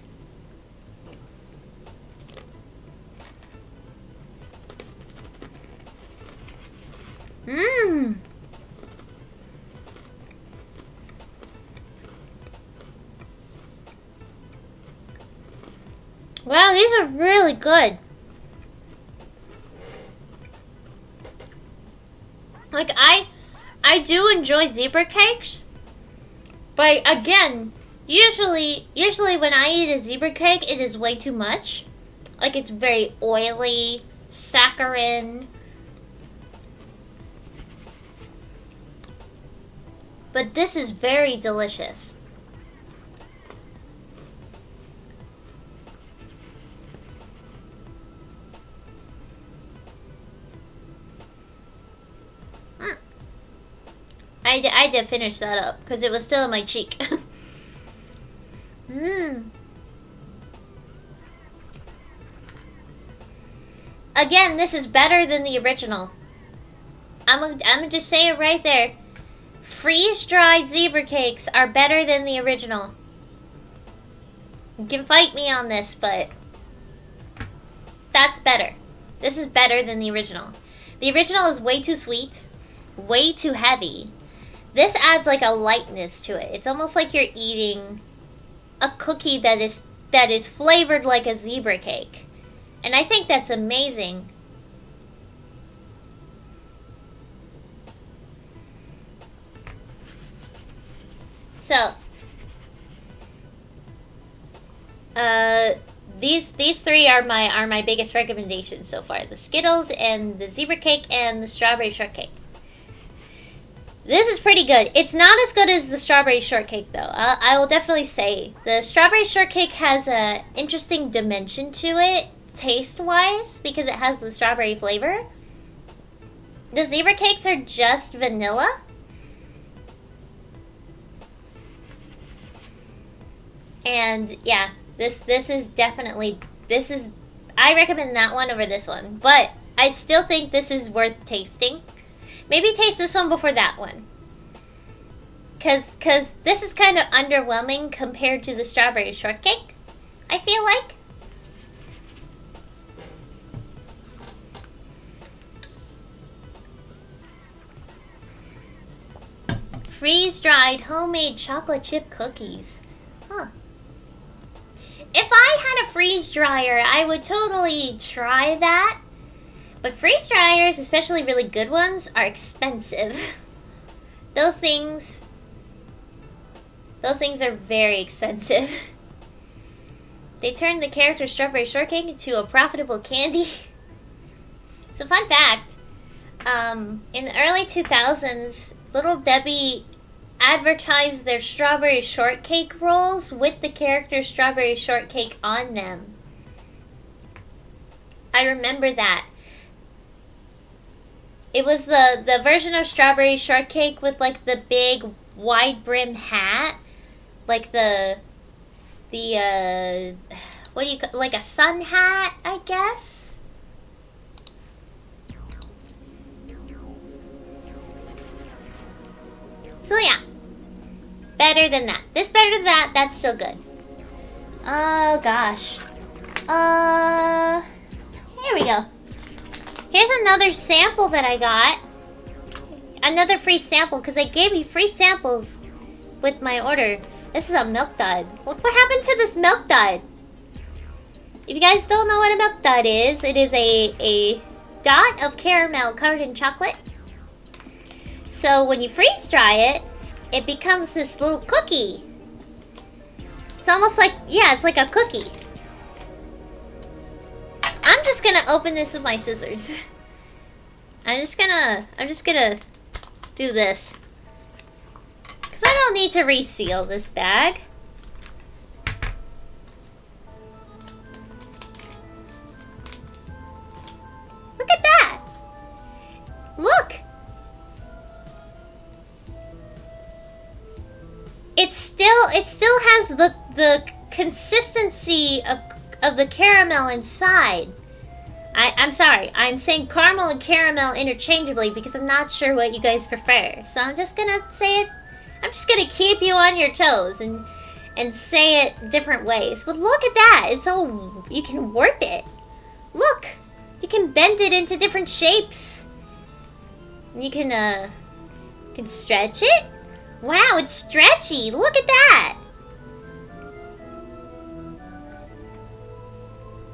Speaker 1: Mmm. Wow, these are really good. Like, I do enjoy zebra cakes, but again, usually when I eat a zebra cake, it is way too much. Like, it's very oily, saccharine. But this is very delicious. I did finish that up because it was still in my cheek. Again, this is better than the original. I'm gonna just say it right there. Freeze-dried zebra cakes are better than the original. You can fight me on this, but that's better. This is better than the original. The original is way too sweet, way too heavy. This adds like a lightness to it. It's almost like you're eating a cookie that is flavored like a zebra cake. And I think that's amazing. So, these three are my biggest recommendations so far: the Skittles and the zebra cake and the strawberry shortcake. This is pretty good. It's not as good as the strawberry shortcake, though. I will definitely say the strawberry shortcake has a interesting dimension to it, taste-wise, because it has the strawberry flavor. The zebra cakes are just vanilla. And yeah, this is definitely, I recommend that one over this one. But I still think this is worth tasting. Maybe taste this one before that one. Cause this is kind of underwhelming compared to the strawberry shortcake, I feel like. Freeze-dried homemade chocolate chip cookies. Huh. If I had a freeze dryer, I would totally try that. But freeze dryers, especially really good ones, are expensive. Those things are very expensive. They turned the character Strawberry Shortcake into a profitable candy. So fun fact, in the early 2000s, Little Debbie advertised their Strawberry Shortcake rolls with the character Strawberry Shortcake on them. I remember that. It was the version of Strawberry Shortcake with like the big wide brim hat. Like the what do you call, like a sun hat, I guess? So yeah. Better than that. This better than that, that's still good. Oh gosh. Here we go. Here's another sample that I got. Another free sample, because I gave you free samples with my order. This is a milk dud. Look what happened to this milk dud. If you guys don't know what a milk dud is, it is a dot of caramel covered in chocolate. So when you freeze dry it, it becomes this little cookie. It's almost like, yeah, it's like a cookie. I'm just gonna open this with my scissors. I'm just gonna do this. Because I don't need to reseal this bag. Look at that! Look! It still has the consistency of the caramel inside. I'm sorry, I'm saying caramel and caramel interchangeably because I'm not sure what you guys prefer. So I'm just gonna say it, I'm just gonna keep you on your toes and say it different ways. But look at that, it's all, you can warp it. Look, you can bend it into different shapes. You can stretch it. Wow, it's stretchy, look at that.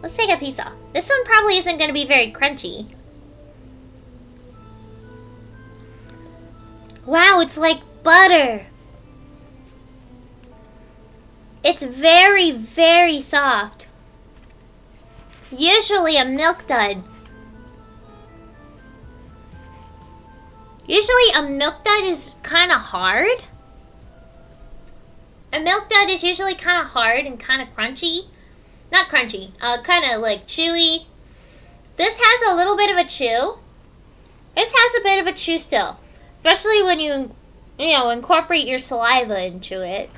Speaker 1: Let's take a piece off. This one probably isn't going to be very crunchy. Wow, it's like butter. It's very, very soft. Usually a milk dud. Usually a milk dud is kind of hard. A milk dud is usually kind of hard and kind of crunchy. Not crunchy, kind of like chewy. This has a little bit of a chew. This has a bit of a chew still. Especially when you incorporate your saliva into it.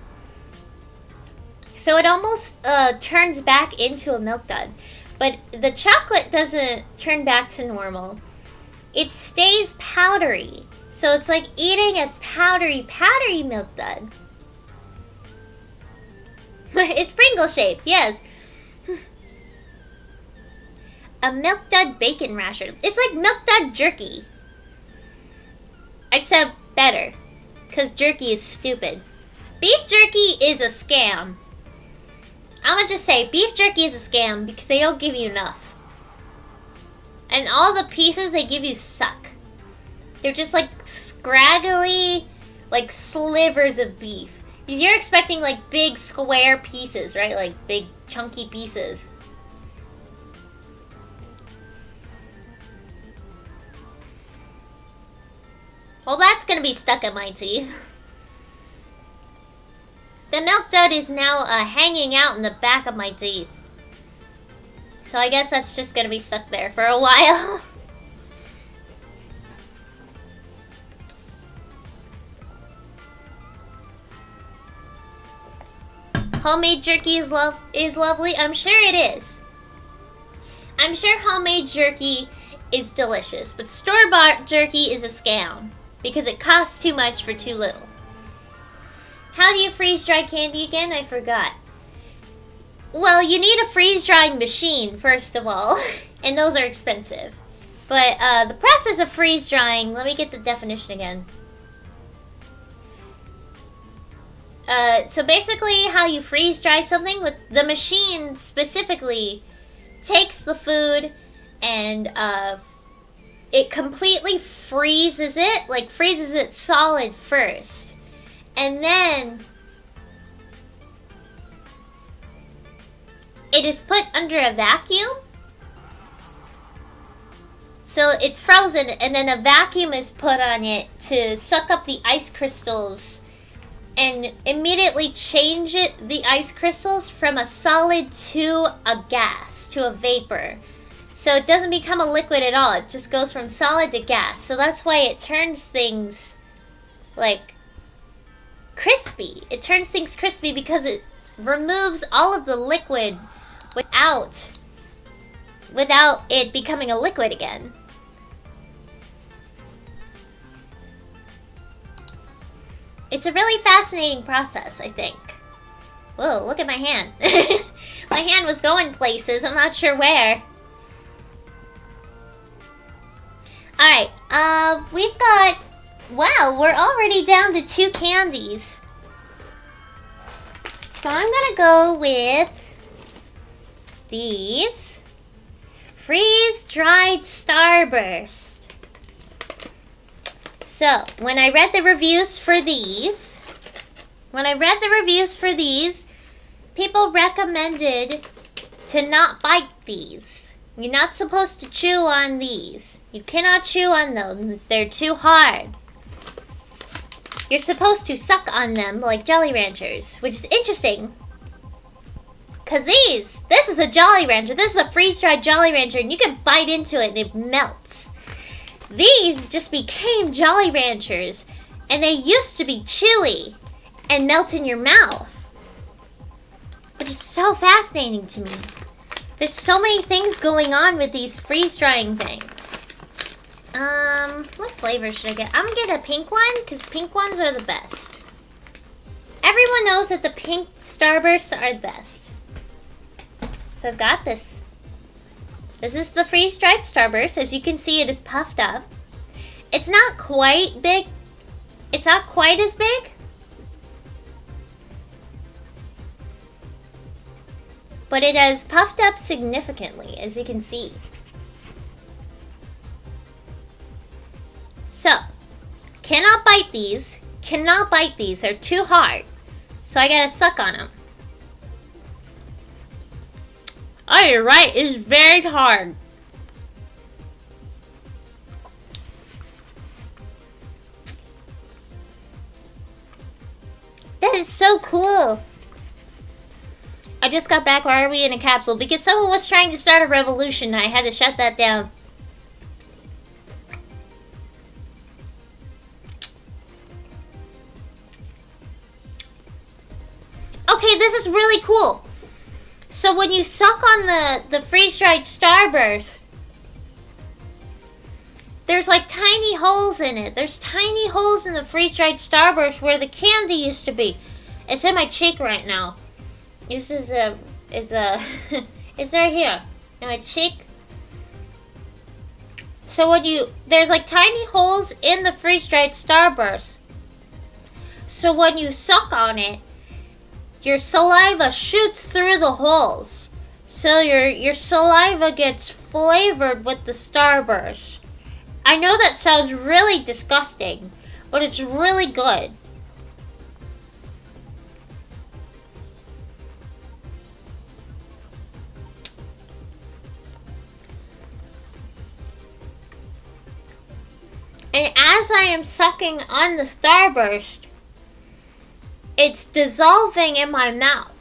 Speaker 1: So it almost turns back into a milk dud. But the chocolate doesn't turn back to normal. It stays powdery. So it's like eating a powdery milk dud. It's Pringle shaped, yes. A milk dud bacon rasher. It's like milk dud jerky. Except better. Because jerky is stupid. Beef jerky is a scam. I'm gonna just say, beef jerky is a scam because they don't give you enough. And all the pieces they give you suck. They're just like scraggly, like slivers of beef. Because you're expecting like big square pieces, right? Like big chunky pieces. Well, that's gonna be stuck in my teeth. The milk dud is now hanging out in the back of my teeth. So I guess that's just gonna be stuck there for a while. Homemade jerky is lovely. I'm sure it is. I'm sure homemade jerky is delicious, but store-bought jerky is a scam because it costs too much for too little. How do you freeze dry candy again? I forgot. Well, you need a freeze drying machine first of all, and those are expensive. But the process of freeze drying, let me get the definition again. So basically how you freeze dry something, with the machine specifically takes the food and it completely freezes it, like freezes it solid first. And then it is put under a vacuum. So it's frozen, and then a vacuum is put on it to suck up the ice crystals and immediately change the ice crystals from a solid to a gas, to a vapor. So it doesn't become a liquid at all. It just goes from solid to gas. So that's why it turns things like crispy. It turns things crispy because it removes all of the liquid without it becoming a liquid again. It's a really fascinating process, I think. Whoa, look at my hand. My hand was going places, I'm not sure where. Alright, we've got... Wow, we're already down to 2 candies. So I'm gonna go with these freeze-dried Starburst. So, when I read the reviews for these, people recommended to not bite these. You're not supposed to chew on these. You cannot chew on them. They're too hard. You're supposed to suck on them like Jolly Ranchers, which is interesting. Because this is a Jolly Rancher. This is a freeze-dried Jolly Rancher, and you can bite into it and it melts. These just became Jolly Ranchers, and they used to be chewy and melt in your mouth. Which is so fascinating to me. There's so many things going on with these freeze-drying things. What flavor should I get? I'm gonna get a pink one, because pink ones are the best. Everyone knows that the pink Starbursts are the best. So I've got this. This is the freeze-dried Starburst. As you can see, it is puffed up. It's not quite big. It's not quite as big. But it has puffed up significantly, as you can see. So, cannot bite these. Cannot bite these. They're too hard. So I gotta suck on them. Oh, you're right. It's very hard. That is so cool. I just got back. Why are we in a capsule? Because someone was trying to start a revolution. I had to shut that down. Okay, this is really cool. So when you suck on the freeze-dried Starburst, there's like tiny holes in it. There's tiny holes in the freeze-dried Starburst where the candy used to be. It's in my cheek right now. This is it's right here in my cheek. So there's like tiny holes in the freeze-dried Starburst. So when you suck on it, your saliva shoots through the holes. So your saliva gets flavored with the Starburst. I know that sounds really disgusting, but it's really good. And as I am sucking on the Starburst, it's dissolving in my mouth.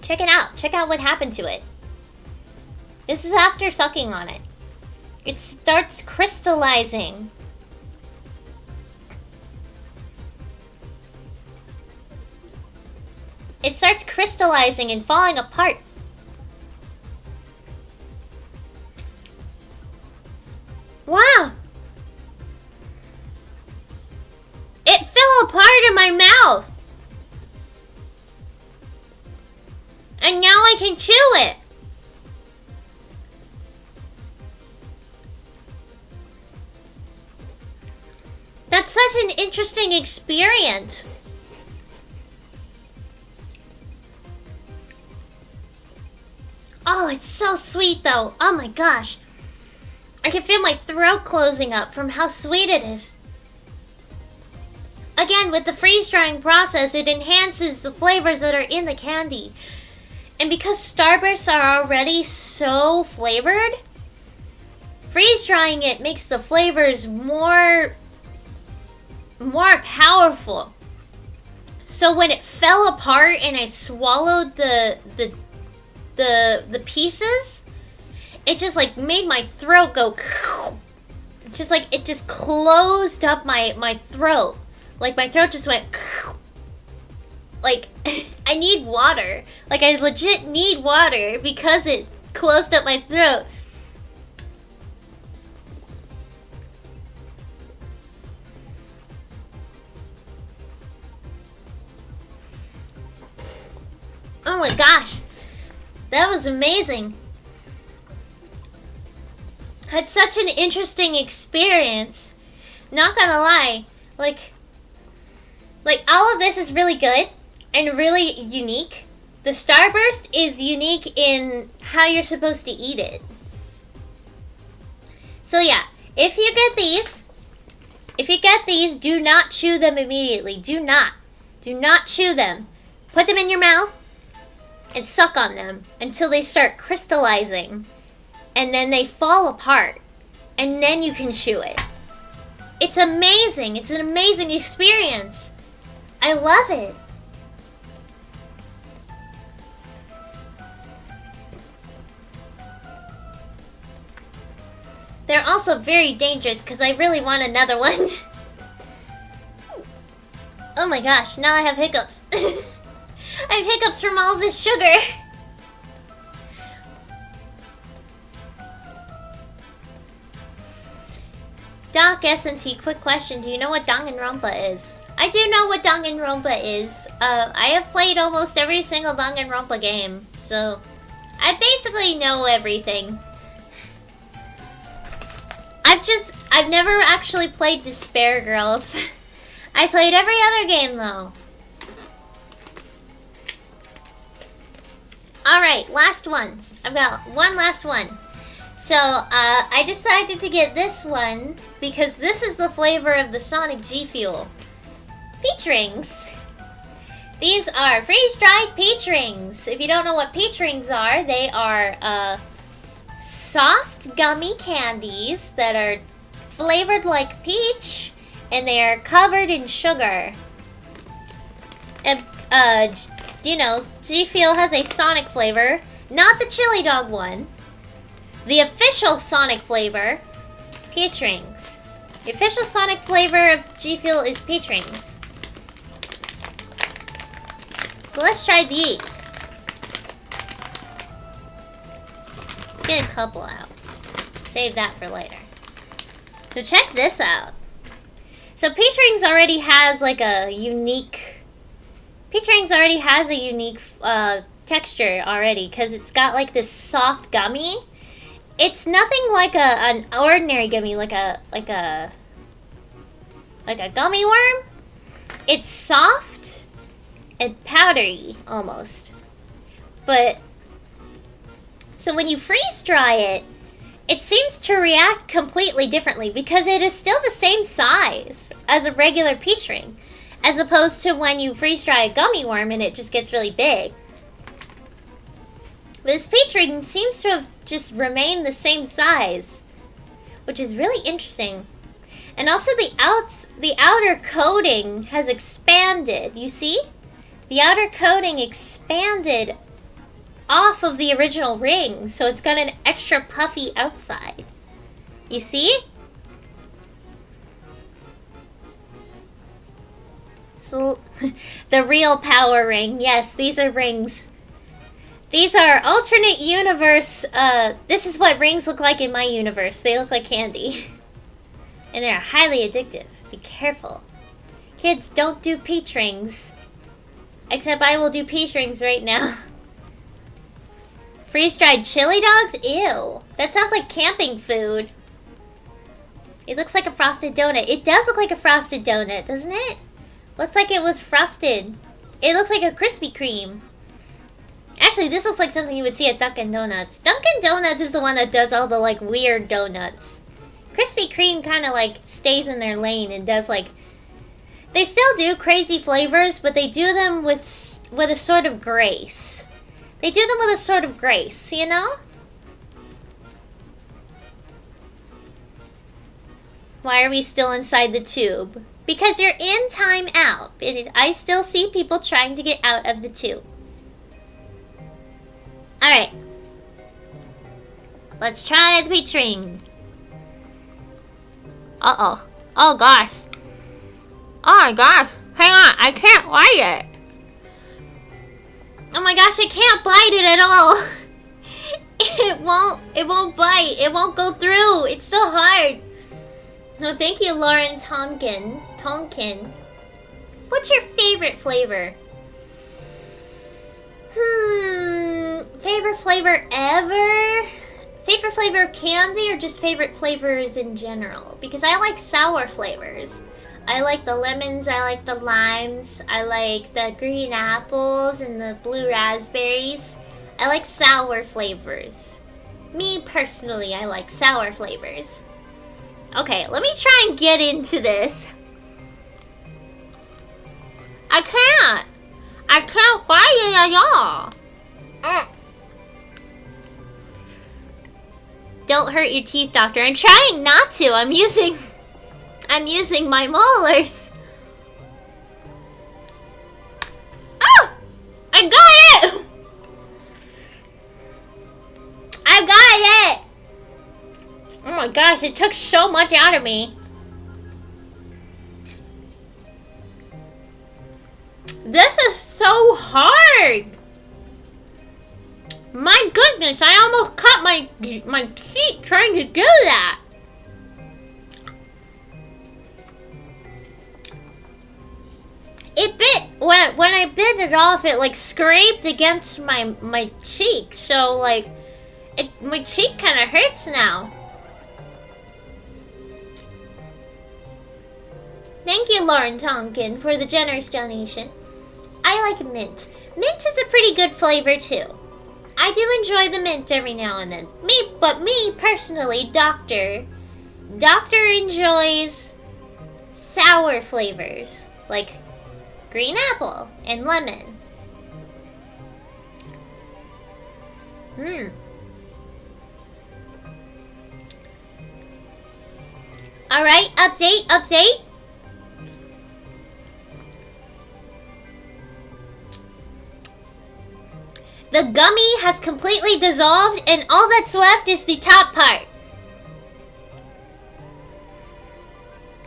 Speaker 1: Check it out. Check out what happened to it. This is after sucking on it. It starts crystallizing. It starts crystallizing and falling apart. Wow! It fell apart in my mouth! And now I can chew it! That's such an interesting experience. Oh, it's so sweet though. Oh my gosh. I can feel my throat closing up from how sweet it is. again, with the freeze drying process, it enhances the flavors that are in the candy. And because Starbursts are already so flavored, freeze drying it makes the flavors more powerful. So when it fell apart and I swallowed the pieces, it just like made my throat go. Just like it just closed up my throat. Like my throat just went. Like I need water. Like I legit need water because it closed up my throat. Oh my gosh, that was amazing. Had such an interesting experience. Not gonna lie, like all of this is really good and really unique. The Starburst is unique in how you're supposed to eat it. So yeah, if you get these, do not chew them immediately. Do not chew them. Put them in your mouth and suck on them until they start crystallizing, and then they fall apart, and then you can chew it. It's amazing. It's an amazing experience. I love it. They're also very dangerous because I really want another one. Oh my gosh, now I have hiccups. I have hiccups from all this sugar. Doc SNT, quick question. Do you know what Danganronpa is? I do know what Danganronpa is. I have played almost every single Danganronpa game, so I basically know everything. I've never actually played Despair Girls. I played every other game though. Alright, last one. I've got one last one. So, I decided to get this one because this is the flavor of the Sonic G Fuel. Peach Rings. These are freeze-dried peach rings. If you don't know what peach rings are, they are soft gummy candies that are flavored like peach, and they are covered in sugar. And, you know, G Fuel has a Sonic flavor, not the chili dog one. The official Sonic flavor, peach rings. The official Sonic flavor of G Fuel is peach rings. So let's try these. Get a couple out. Save that for later. So check this out. So Peach Rings already has like a unique... Peach Rings already has a unique texture already because it's got like this soft gummy. It's nothing like an ordinary gummy, like a gummy worm. It's soft and powdery almost. But so when you freeze dry it, it seems to react completely differently because it is still the same size as a regular peach ring, as opposed to when you freeze dry a gummy worm and it just gets really big. This peach ring seems to have just remained the same size, which is really interesting. And also the outer coating has expanded. You see? The outer coating expanded off of the original ring, so it's got an extra puffy outside. You see? So, the real power ring. Yes, these are rings. These are alternate universe. This is what rings look like in my universe. They look like candy. And they're highly addictive. Be careful. Kids, don't do peach rings. Except I will do peach rings right now. Freeze-dried chili dogs? Ew. That sounds like camping food. It looks like a frosted donut. It does look like a frosted donut, doesn't it? Looks like it was frosted. It looks like a Krispy Kreme. Actually, this looks like something you would see at Dunkin' Donuts. Dunkin' Donuts is the one that does all the, like, weird donuts. Krispy Kreme kind of, like, stays in their lane and does, like, They still do crazy flavors, but they do them with a sort of grace. They do them with a sort of grace, you know? Why are we still inside the tube? Because you're in time out. I still see people trying to get out of the tube. Alright. Let's try the peach ring. Uh-oh. Oh gosh. Oh my gosh. Hang on. I can't bite it. Oh my gosh, I can't bite it at all. It won't bite. It won't go through. It's so hard. No, thank you, Lauren Tonkin. What's your favorite flavor? Favorite flavor ever? Favorite flavor of candy or just favorite flavors in general? Because I like sour flavors. I like the lemons, I like the limes, I like the green apples and the blue raspberries. I like sour flavors. Me personally, I like sour flavors. Okay, let me try and get into this. I can't bite it at all. Don't hurt your teeth, doctor. I'm trying not to. I'm using my molars. Oh! I got it! I got it! Oh my gosh, it took so much out of me. This is so hard. My goodness, I almost cut my teeth trying to do that. It bit when I bit it off. It like scraped against my cheek, so like my cheek kind of hurts now. Thank you, Lauren Tonkin, for the generous donation. I like mint. Mint is a pretty good flavor too. I do enjoy the mint every now and then. But me personally, Doctor enjoys sour flavors like green apple and lemon. Alright, update. The gummy has completely dissolved and all that's left is the top part.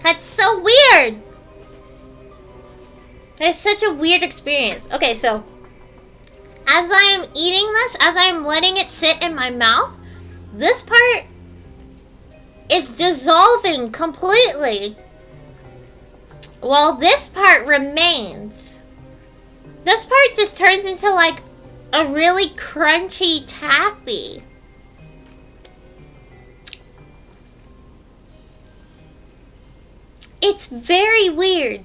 Speaker 1: That's so weird. It's such a weird experience. Okay, so as I am eating this, as I'm letting it sit in my mouth, this part is dissolving completely, while this part remains. This part just turns into like a really crunchy taffy. It's very weird.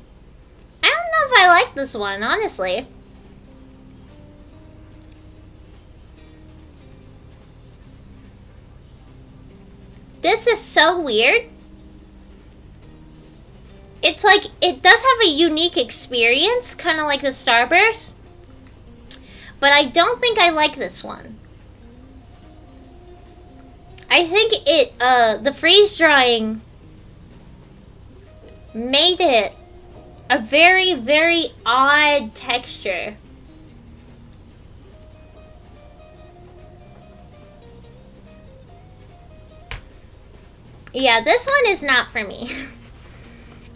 Speaker 1: I don't know if I like this one, honestly. This is so weird. It's like, it does have a unique experience, kind of like the Starburst. But I don't think I like this one. I think the freeze drying made it a very, very odd texture. Yeah, this one is not for me.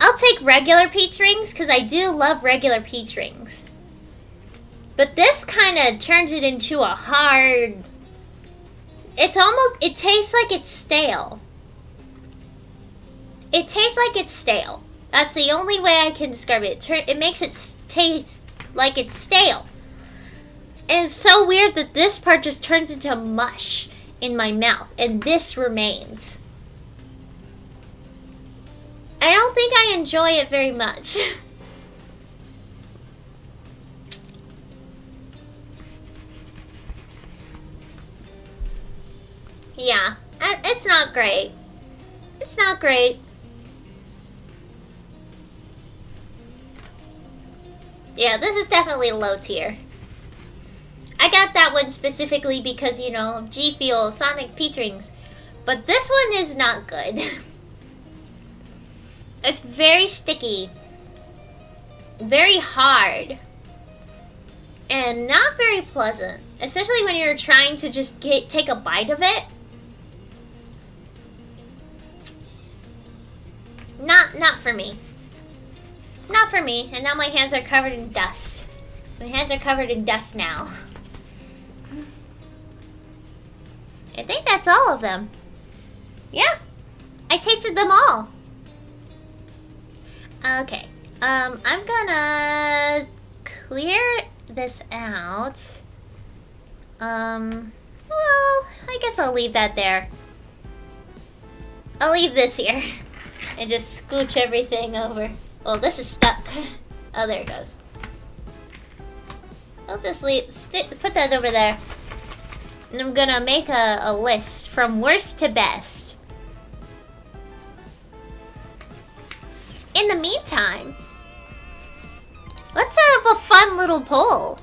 Speaker 1: I'll take regular peach rings because I do love regular peach rings. But this kind of turns it into a hard... It tastes like it's stale. It tastes like it's stale. That's the only way I can describe it. It makes it taste like it's stale. And it's so weird that this part just turns into mush in my mouth. And this remains. I don't think I enjoy it very much. Yeah, it's not great. It's not great. Yeah, this is definitely low tier. I got that one specifically because, you know, G Fuel, Sonic Peach Rings. But this one is not good. It's very sticky. Very hard. And not very pleasant. Especially when you're trying to just take a bite of it. Not for me. Not for me. And now my hands are covered in dust. My hands are covered in dust now. I think that's all of them. Yeah, I tasted them all. Okay, I'm gonna clear this out. Well, I guess I'll leave that there. I'll leave this here and just scooch everything over. Oh, this is stuck. Oh, there it goes. I'll just put that over there. And I'm gonna make a list from worst to best. In the meantime, let's set up a fun little poll.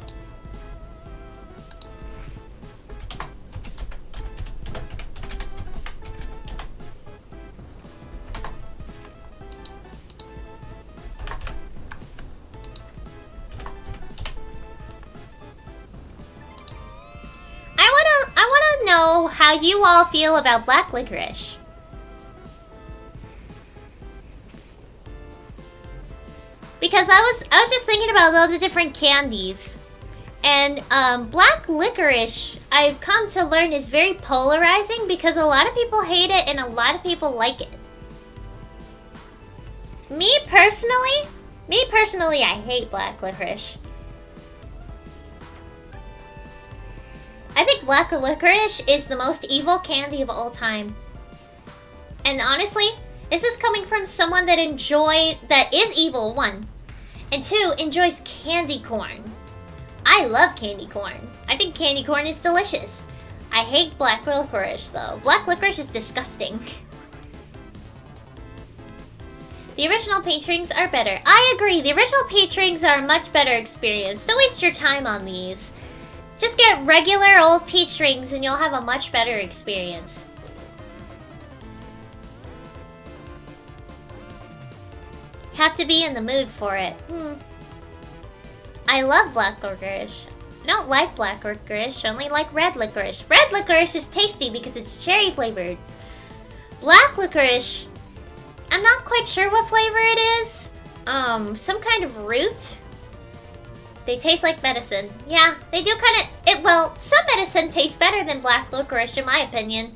Speaker 1: I wanna know how you all feel about black licorice. Because I was just thinking about all the different candies. And black licorice, I've come to learn, is very polarizing because a lot of people hate it and a lot of people like it. Me personally, I hate black licorice. I think black licorice is the most evil candy of all time. And honestly, this is coming from someone that is evil, one. And two, enjoys candy corn. I love candy corn. I think candy corn is delicious. I hate black licorice though. Black licorice is disgusting. The original peach rings are better. I agree, the original peach rings are a much better experience. Don't waste your time on these. Just get regular old peach rings and you'll have a much better experience. Have to be in the mood for it. I love black licorice. I don't like black licorice, I only like red licorice. Red licorice is tasty because it's cherry flavored. Black licorice, I'm not quite sure what flavor it is. Some kind of root. They taste like medicine. Yeah, they do well, some medicine tastes better than black licorice in my opinion.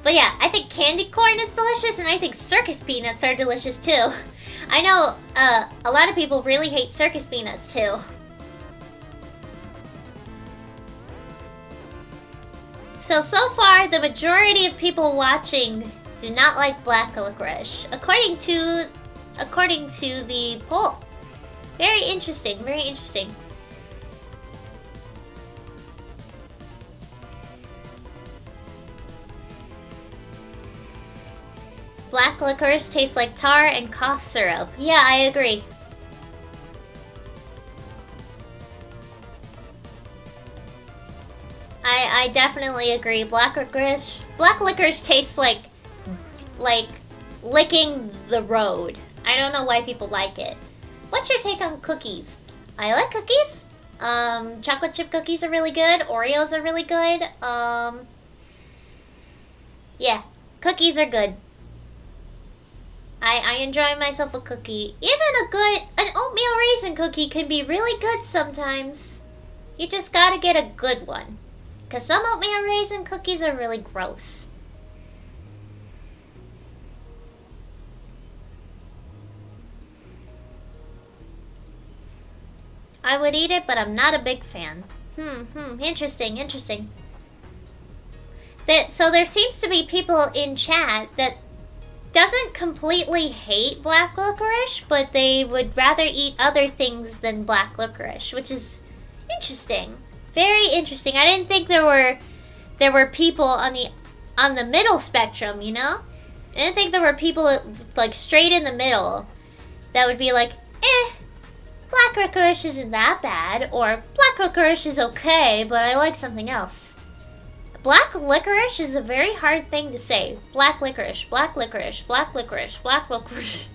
Speaker 1: But yeah, I think candy corn is delicious and I think circus peanuts are delicious too. I know a lot of people really hate circus peanuts too. So far, the majority of people watching do not like black licorice, according to the poll. Very interesting, very interesting. Black licorice tastes like tar and cough syrup. Yeah, I agree. I definitely agree. Black licorice tastes like licking the road. I don't know why people like it. What's your take on cookies? I like cookies. Chocolate chip cookies are really good. Oreos are really good. Yeah, cookies are good. I enjoy myself a cookie. Even an oatmeal raisin cookie can be really good sometimes. You just gotta get a good one. Because some oatmeal raisin cookies are really gross. I would eat it, but I'm not a big fan. Interesting. So there seems to be people in chat that doesn't completely hate black licorice, but they would rather eat other things than black licorice, which is interesting. Very interesting. I didn't think there were people on the middle spectrum, you know? I didn't think there were people like straight in the middle that would be like, black licorice isn't that bad, or black licorice is okay, but I like something else. Black licorice is a very hard thing to say. Black licorice, black licorice, black licorice, black licorice.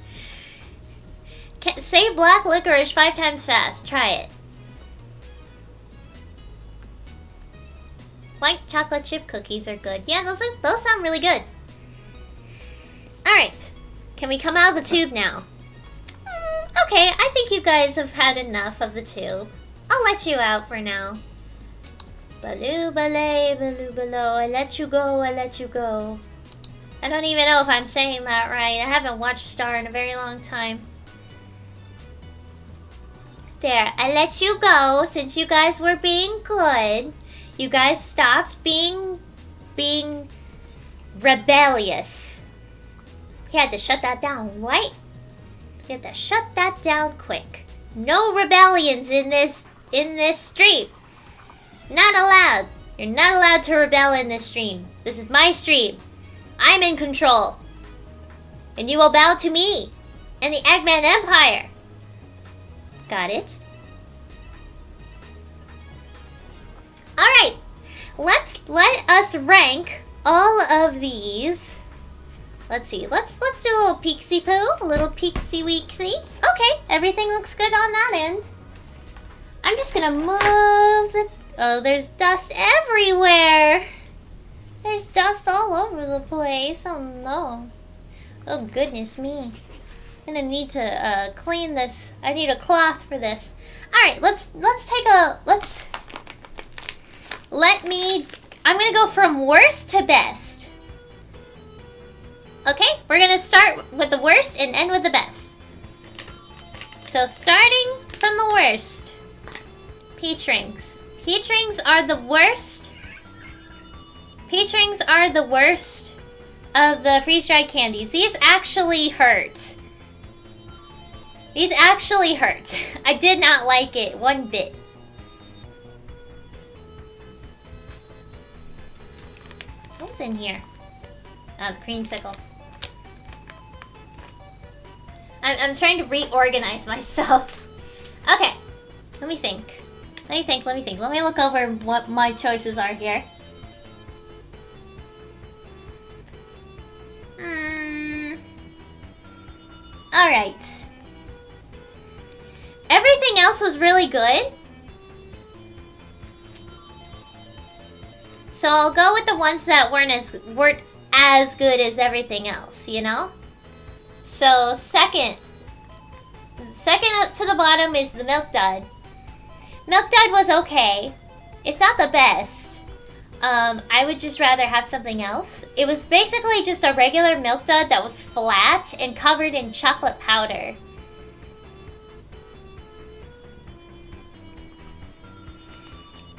Speaker 1: Say black licorice 5 times fast. Try it. White chocolate chip cookies are good. Yeah, those sound really good. Alright. Can we come out of the tube now? Okay, I think you guys have had enough of the tube. I'll let you out for now. Baloo balay, baloo below, I let you go, I let you go. I don't even know if I'm saying that right. I haven't watched Star in a very long time. There, I let you go since you guys were being good. You guys stopped being rebellious. You had to shut that down, right? You have to shut that down quick. No rebellions in this stream. Not allowed. You're not allowed to rebel in this stream. This is my stream. I'm in control. And you will bow to me and the Eggman Empire. Got it? Alright. Let us rank all of these. Let's see. Let's do a little peeksy poo. A little peeksy weeksy. Okay, everything looks good on that end. I'm just gonna move the... Oh, there's dust everywhere. There's dust all over the place. Oh no. Oh goodness me. I'm gonna need to clean this. I need a cloth for this. Alright, I'm gonna go from worst to best. Okay, we're gonna start with the worst and end with the best. So starting from the worst. Peach rings. Peach rings are the worst. Peach rings are the worst of the freeze-dried candies. These actually hurt. These actually hurt. I did not like it one bit. What's in here? Oh, the creamsicle. I'm trying to reorganize myself. Okay, let me think. Let me look over what my choices are here. Alright. Everything else was really good. So I'll go with the ones that weren't as good as everything else, you know? So second up to the bottom is the Milk Dud. Milk Dud was okay. It's not the best. I would just rather have something else. It was basically just a regular Milk Dud that was flat and covered in chocolate powder.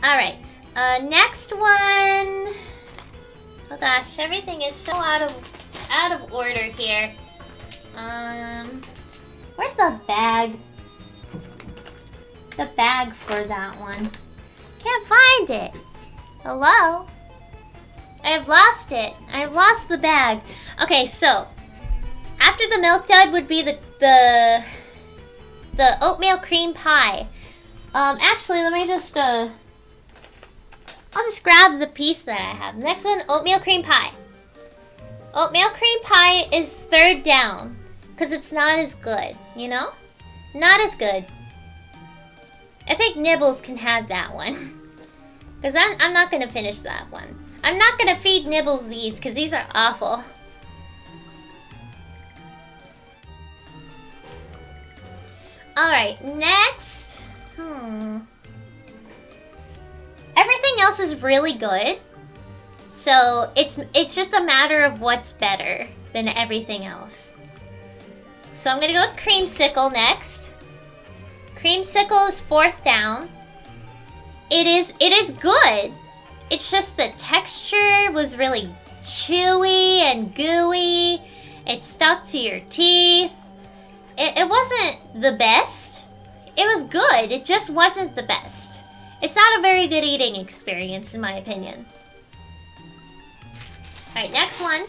Speaker 1: Alright, next one. Oh gosh, everything is so out of order here. Where's the bag? The bag for that one. Can't find it. Hello? I've lost it. I've lost the bag. Okay, so after the Milk Dud would be the Oatmeal Cream Pie. Actually, let me just I'll just grab the piece that I have. Next one, Oatmeal Cream Pie. Oatmeal Cream Pie is third down because it's not as good, you know? Not as good. I think Nibbles can have that one. Because I'm not going to finish that one. I'm not going to feed Nibbles these because these are awful. Alright, next. Everything else is really good. So it's just a matter of what's better than everything else. So I'm going to go with Creamsicle next. Creamsicle is fourth down. It is good. It's just the texture was really chewy and gooey. It stuck to your teeth. It wasn't the best. It was good. It just wasn't the best. It's not a very good eating experience in my opinion. Alright, next one.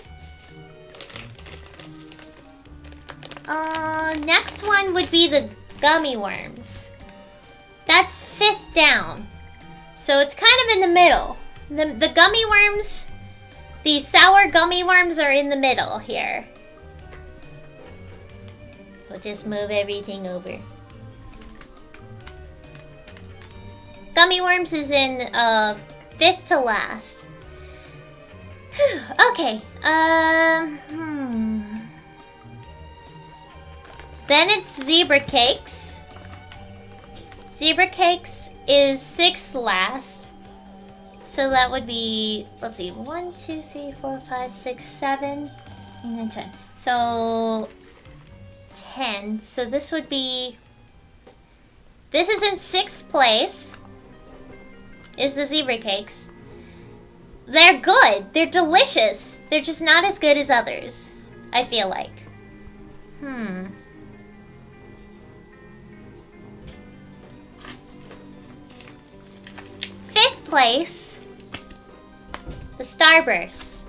Speaker 1: Next one would be the Gummy Worms. That's 5th down. So it's kind of in the middle. The Gummy Worms, the sour Gummy Worms are in the middle here. We'll just move everything over. Gummy Worms is in 5th to last. Whew, okay. Then it's Zebra Cakes. Zebra Cakes is 6th last. So that would be, let's see, 1, 2, 3, 4, 5, 6, 7, 8, 9, 10. So 10. So this would be, this is in 6th place. Is the Zebra Cakes. They're good. They're delicious. They're just not as good as others, I feel like. 5th place, the Starbursts.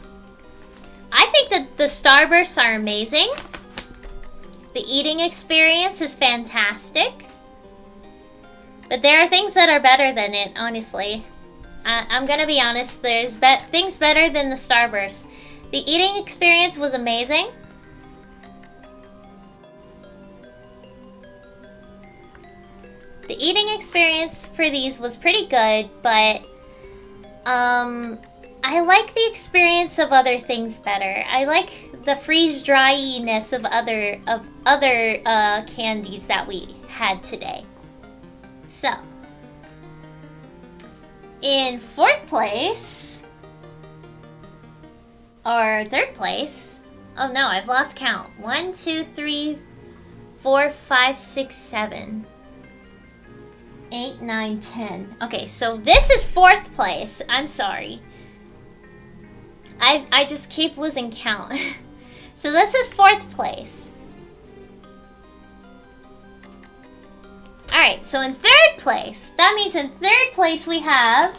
Speaker 1: I think that the Starbursts are amazing. The eating experience is fantastic. But there are things that are better than it, honestly. I'm gonna be honest, there's things better than the Starburst. The eating experience was amazing. The eating experience for these was pretty good, but I like the experience of other things better. I like the freeze-dryiness of other candies that we had today. So, in 4th place, or 3rd place, oh no, I've lost count. 1, 2, 3, 4, 5, 6, 7, 8, 9, 10. Okay, so this is 4th place. I'm sorry. I just keep losing count. So this is 4th place. Alright, so in 3rd place, that means in 3rd place we have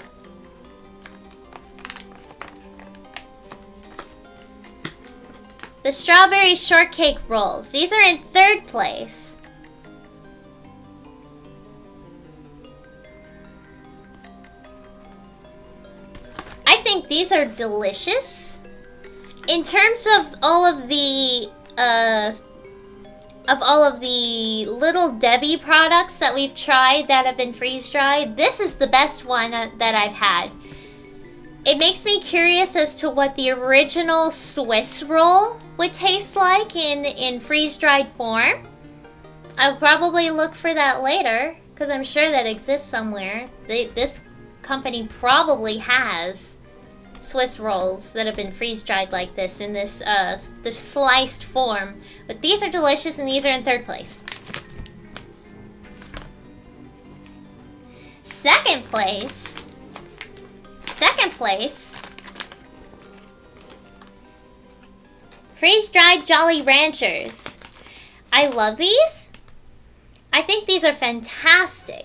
Speaker 1: the Strawberry Shortcake Rolls. These are in 3rd place. I think these are delicious. In terms of all of the Little Debbie products that we've tried that have been freeze-dried, this is the best one that I've had. It makes me curious as to what the original Swiss roll would taste like in freeze-dried form. I'll probably look for that later, because I'm sure that exists somewhere. This company probably has Swiss rolls that have been freeze-dried like this in this sliced form. But these are delicious, and these are in 3rd place. 2nd place, freeze-dried Jolly Ranchers. I love these. I think these are fantastic.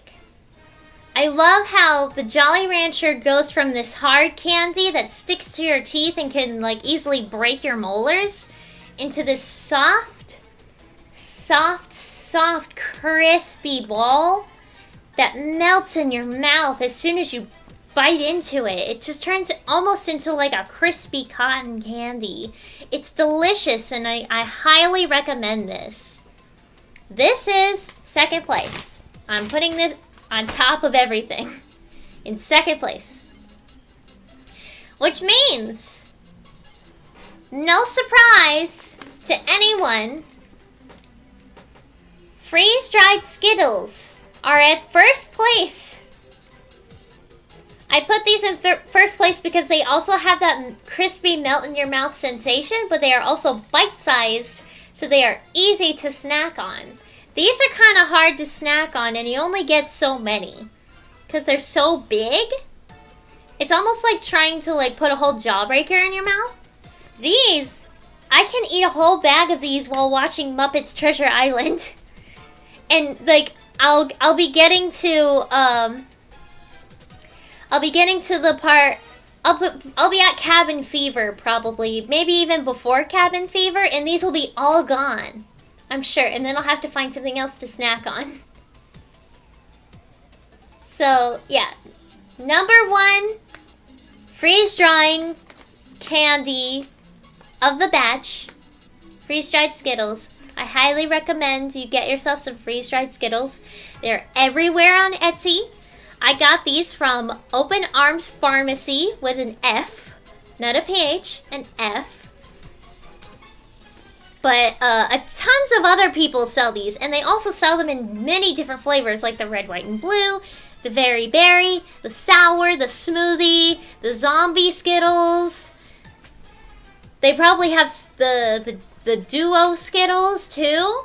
Speaker 1: I love how the Jolly Rancher goes from this hard candy that sticks to your teeth and can like easily break your molars into this soft, crispy ball that melts in your mouth as soon as you bite into it. It just turns almost into like a crispy cotton candy. It's delicious, and I highly recommend this. This is 2nd place. I'm putting this on top of everything in 2nd place. Which means, no surprise to anyone, freeze-dried Skittles are at 1st place. I put these in 1st place because they also have that crispy melt in your mouth sensation, but they are also bite-sized, so they are easy to snack on. These are kind of hard to snack on, and you only get so many because they're so big. It's almost like trying to like put a whole jawbreaker in your mouth. These, I can eat a whole bag of these while watching Muppets Treasure Island. And like I'll be getting to the part. I'll be at Cabin Fever probably, maybe even before Cabin Fever, and these will be all gone. I'm sure. And then I'll have to find something else to snack on. So, yeah. Number 1, freeze-drying candy of the batch. Freeze-dried Skittles. I highly recommend you get yourself some freeze-dried Skittles. They're everywhere on Etsy. I got these from Open Arms Pharmacy with an F. Not a PH, an F. But tons of other people sell these. And they also sell them in many different flavors, like the red, white, and blue, the very berry, the sour, the smoothie, the zombie Skittles. They probably have the duo Skittles too.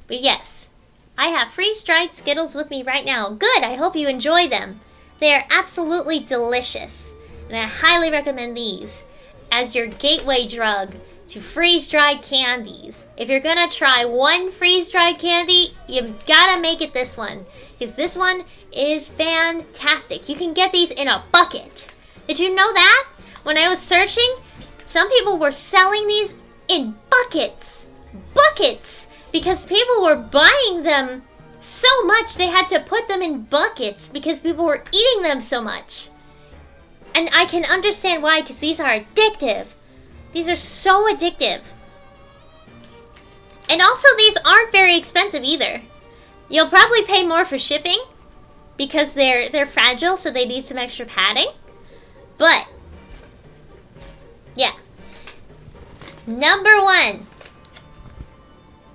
Speaker 1: But yes, I have freeze-dried Skittles with me right now. Good, I hope you enjoy them. They are absolutely delicious. And I highly recommend these as your gateway drug to freeze-dried candies. If you're gonna try one freeze-dried candy, you've gotta make it this one. Because this one is fantastic. You can get these in a bucket. Did you know that? When I was searching, some people were selling these in buckets. Buckets! Because people were buying them so much they had to put them in buckets because people were eating them so much. And I can understand why, because these are addictive. These are so addictive. And also, these aren't very expensive either. You'll probably pay more for shipping because they're fragile, so they need some extra padding. But yeah. Number 1.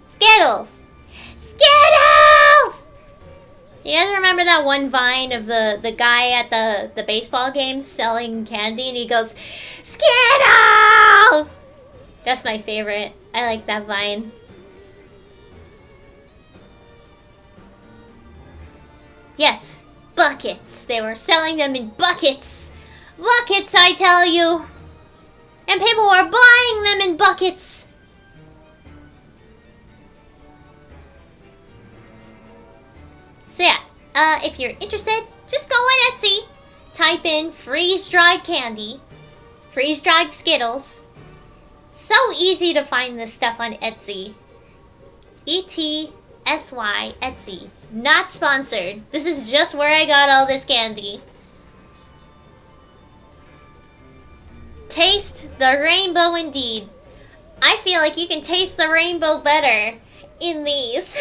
Speaker 1: Skittles. Skittles! You guys remember that one Vine of the guy at the baseball games selling candy and he goes, Skittles! That's my favorite. I like that Vine. Yes, buckets. They were selling them in buckets. Buckets, I tell you. And people were buying them in buckets. So yeah, if you're interested, just go on Etsy. Type in freeze-dried candy. Freeze-dried Skittles. So easy to find this stuff on Etsy. ETSY, Etsy. Not sponsored. This is just where I got all this candy. Taste the rainbow indeed. I feel like you can taste the rainbow better in these.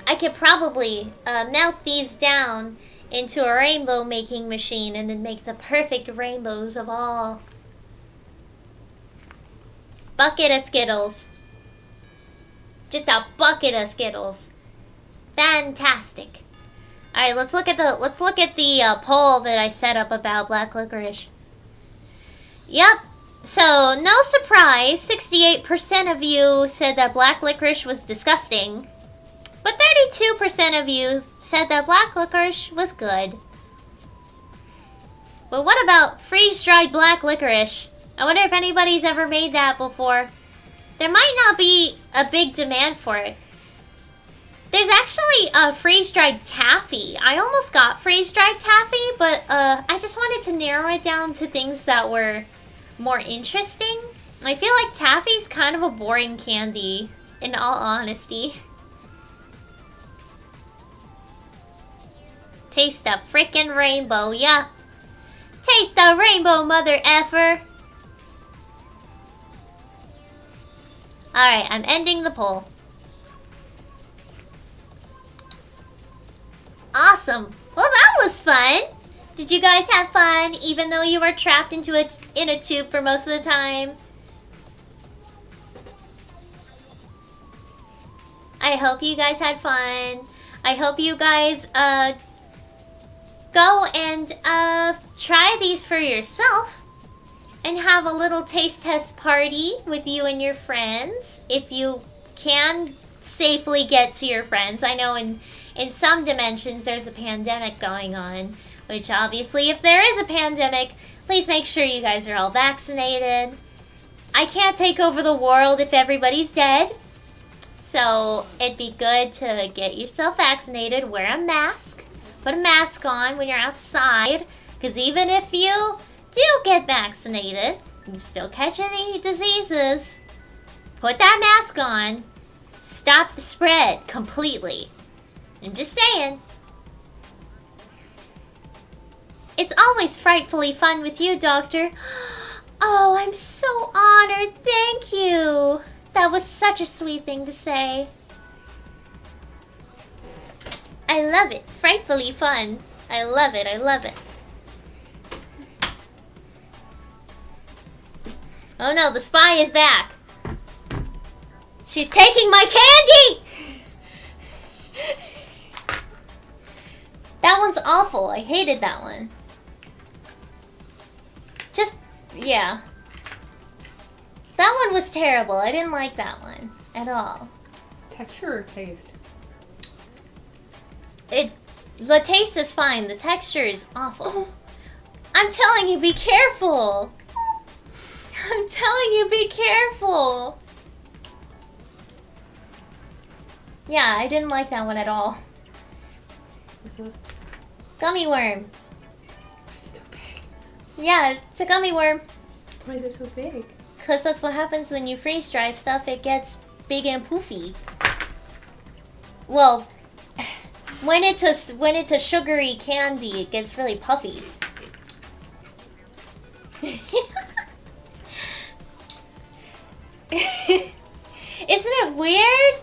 Speaker 1: I could probably melt these down into a rainbow making machine and then make the perfect rainbows of all. Bucket of Skittles. Just a bucket of Skittles. Fantastic. Alright, let's look at the poll that I set up about black licorice. Yep. So, no surprise, 68% of you said that black licorice was disgusting. But 32% of you said that black licorice was good. But what about freeze-dried black licorice? I wonder if anybody's ever made that before. There might not be a big demand for it. There's actually a freeze-dried taffy. I almost got freeze-dried taffy, but I just wanted to narrow it down to things that were more interesting. I feel like taffy's kind of a boring candy, in all honesty. Taste the frickin' rainbow, yeah. Taste the rainbow, mother effer. Alright, I'm ending the poll. Awesome. Well, that was fun. Did you guys have fun, even though you were trapped in a tube for most of the time? I hope you guys had fun. I hope you guys go and try these for yourself and have a little taste test party with you and your friends if you can safely get to your friends. I know in some dimensions there's a pandemic going on, which obviously if there is a pandemic, please make sure you guys are all vaccinated. I can't take over the world if everybody's dead, so it'd be good to get yourself vaccinated, wear a mask, put a mask on when you're outside, because even if you do get vaccinated, you can still catch any diseases. put that mask on. Stop the spread completely. I'm just saying. It's always frightfully fun with you, Doctor. Oh, I'm so honored. Thank you. That was such a sweet thing to say. I love it. Frightfully fun. I love it. I love it. Oh no, the spy is back. She's taking my candy! That one's awful. I hated that one. Just, yeah. That one was terrible. I didn't like that one at all.
Speaker 2: Texture or taste?
Speaker 1: The taste is fine. The texture is awful. I'm telling you, be careful. I'm telling you, be careful. Yeah, I didn't like that one at all.
Speaker 2: What's this?
Speaker 1: Gummy worm.
Speaker 2: Why is it so big?
Speaker 1: Yeah, it's a gummy worm.
Speaker 2: Why is it so big?
Speaker 1: Because that's what happens when you freeze dry stuff. It gets big and poofy. Well, when it's a sugary candy, it gets really puffy. Isn't it weird?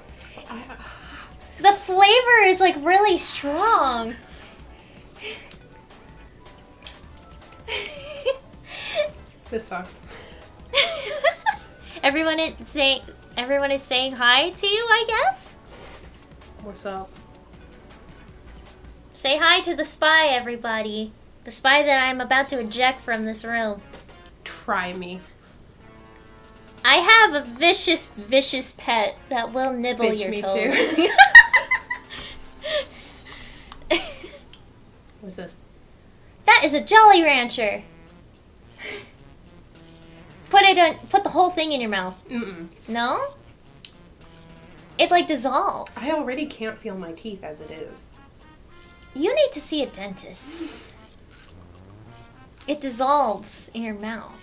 Speaker 1: The flavor is like really strong.
Speaker 2: This sucks.
Speaker 1: Everyone is saying hi to you, I guess?
Speaker 2: What's up?
Speaker 1: Say hi to the spy, everybody. The spy that I'm about to eject from this room.
Speaker 2: Try me.
Speaker 1: I have a vicious, vicious pet that will nibble
Speaker 2: Bitch,
Speaker 1: your
Speaker 2: me
Speaker 1: toes.
Speaker 2: too. What's this?
Speaker 1: That is a Jolly Rancher. Put the whole thing in your mouth.
Speaker 2: Mm-mm.
Speaker 1: No? It like dissolves.
Speaker 2: I already can't feel my teeth as it is.
Speaker 1: You need to see a dentist. It dissolves in your mouth.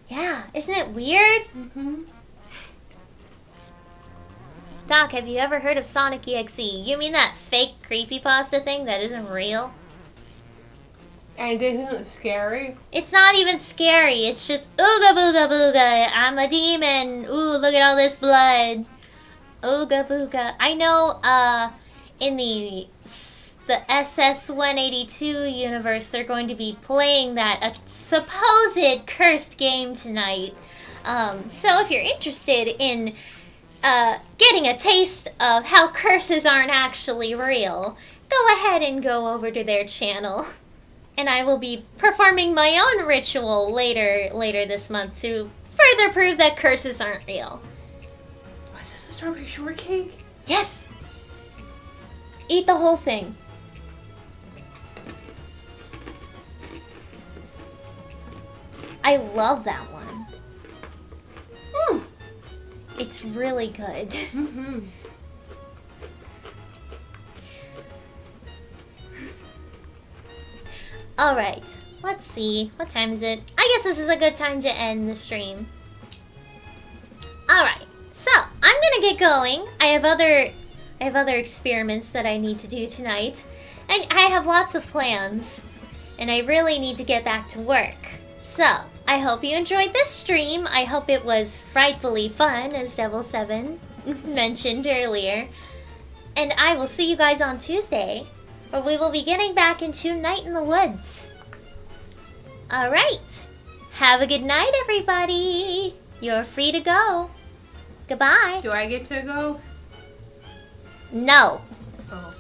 Speaker 1: Yeah, isn't it weird?
Speaker 2: Mm-hmm.
Speaker 1: Doc, have you ever heard of Sonic EXE? You mean that fake creepypasta thing that isn't real?
Speaker 2: And isn't it scary?
Speaker 1: It's not even scary. It's just ooga booga booga. I'm a demon. Ooh, look at all this blood. Ooga booga. I know. In the SS-182 universe, they're going to be playing that supposed cursed game tonight. So if you're interested in getting a taste of how curses aren't actually real, go ahead and go over to their channel. And I will be performing my own ritual later this month to further prove that curses aren't real.
Speaker 2: Was this a strawberry shortcake?
Speaker 1: Yes! Eat the whole thing. I love that one. It's really good.
Speaker 2: Mm-hmm.
Speaker 1: Alright, let's see. What time is it? I guess this is a good time to end the stream. Alright, so I'm gonna get going. I have other experiments that I need to do tonight. And I have lots of plans. And I really need to get back to work. So, I hope you enjoyed this stream. I hope it was frightfully fun, as Devil7 mentioned earlier. And I will see you guys on Tuesday, where we will be getting back into Night in the Woods. Alright. Have a good night, everybody. You're free to go. Goodbye.
Speaker 2: Do I get to go?
Speaker 1: No.
Speaker 2: Oh.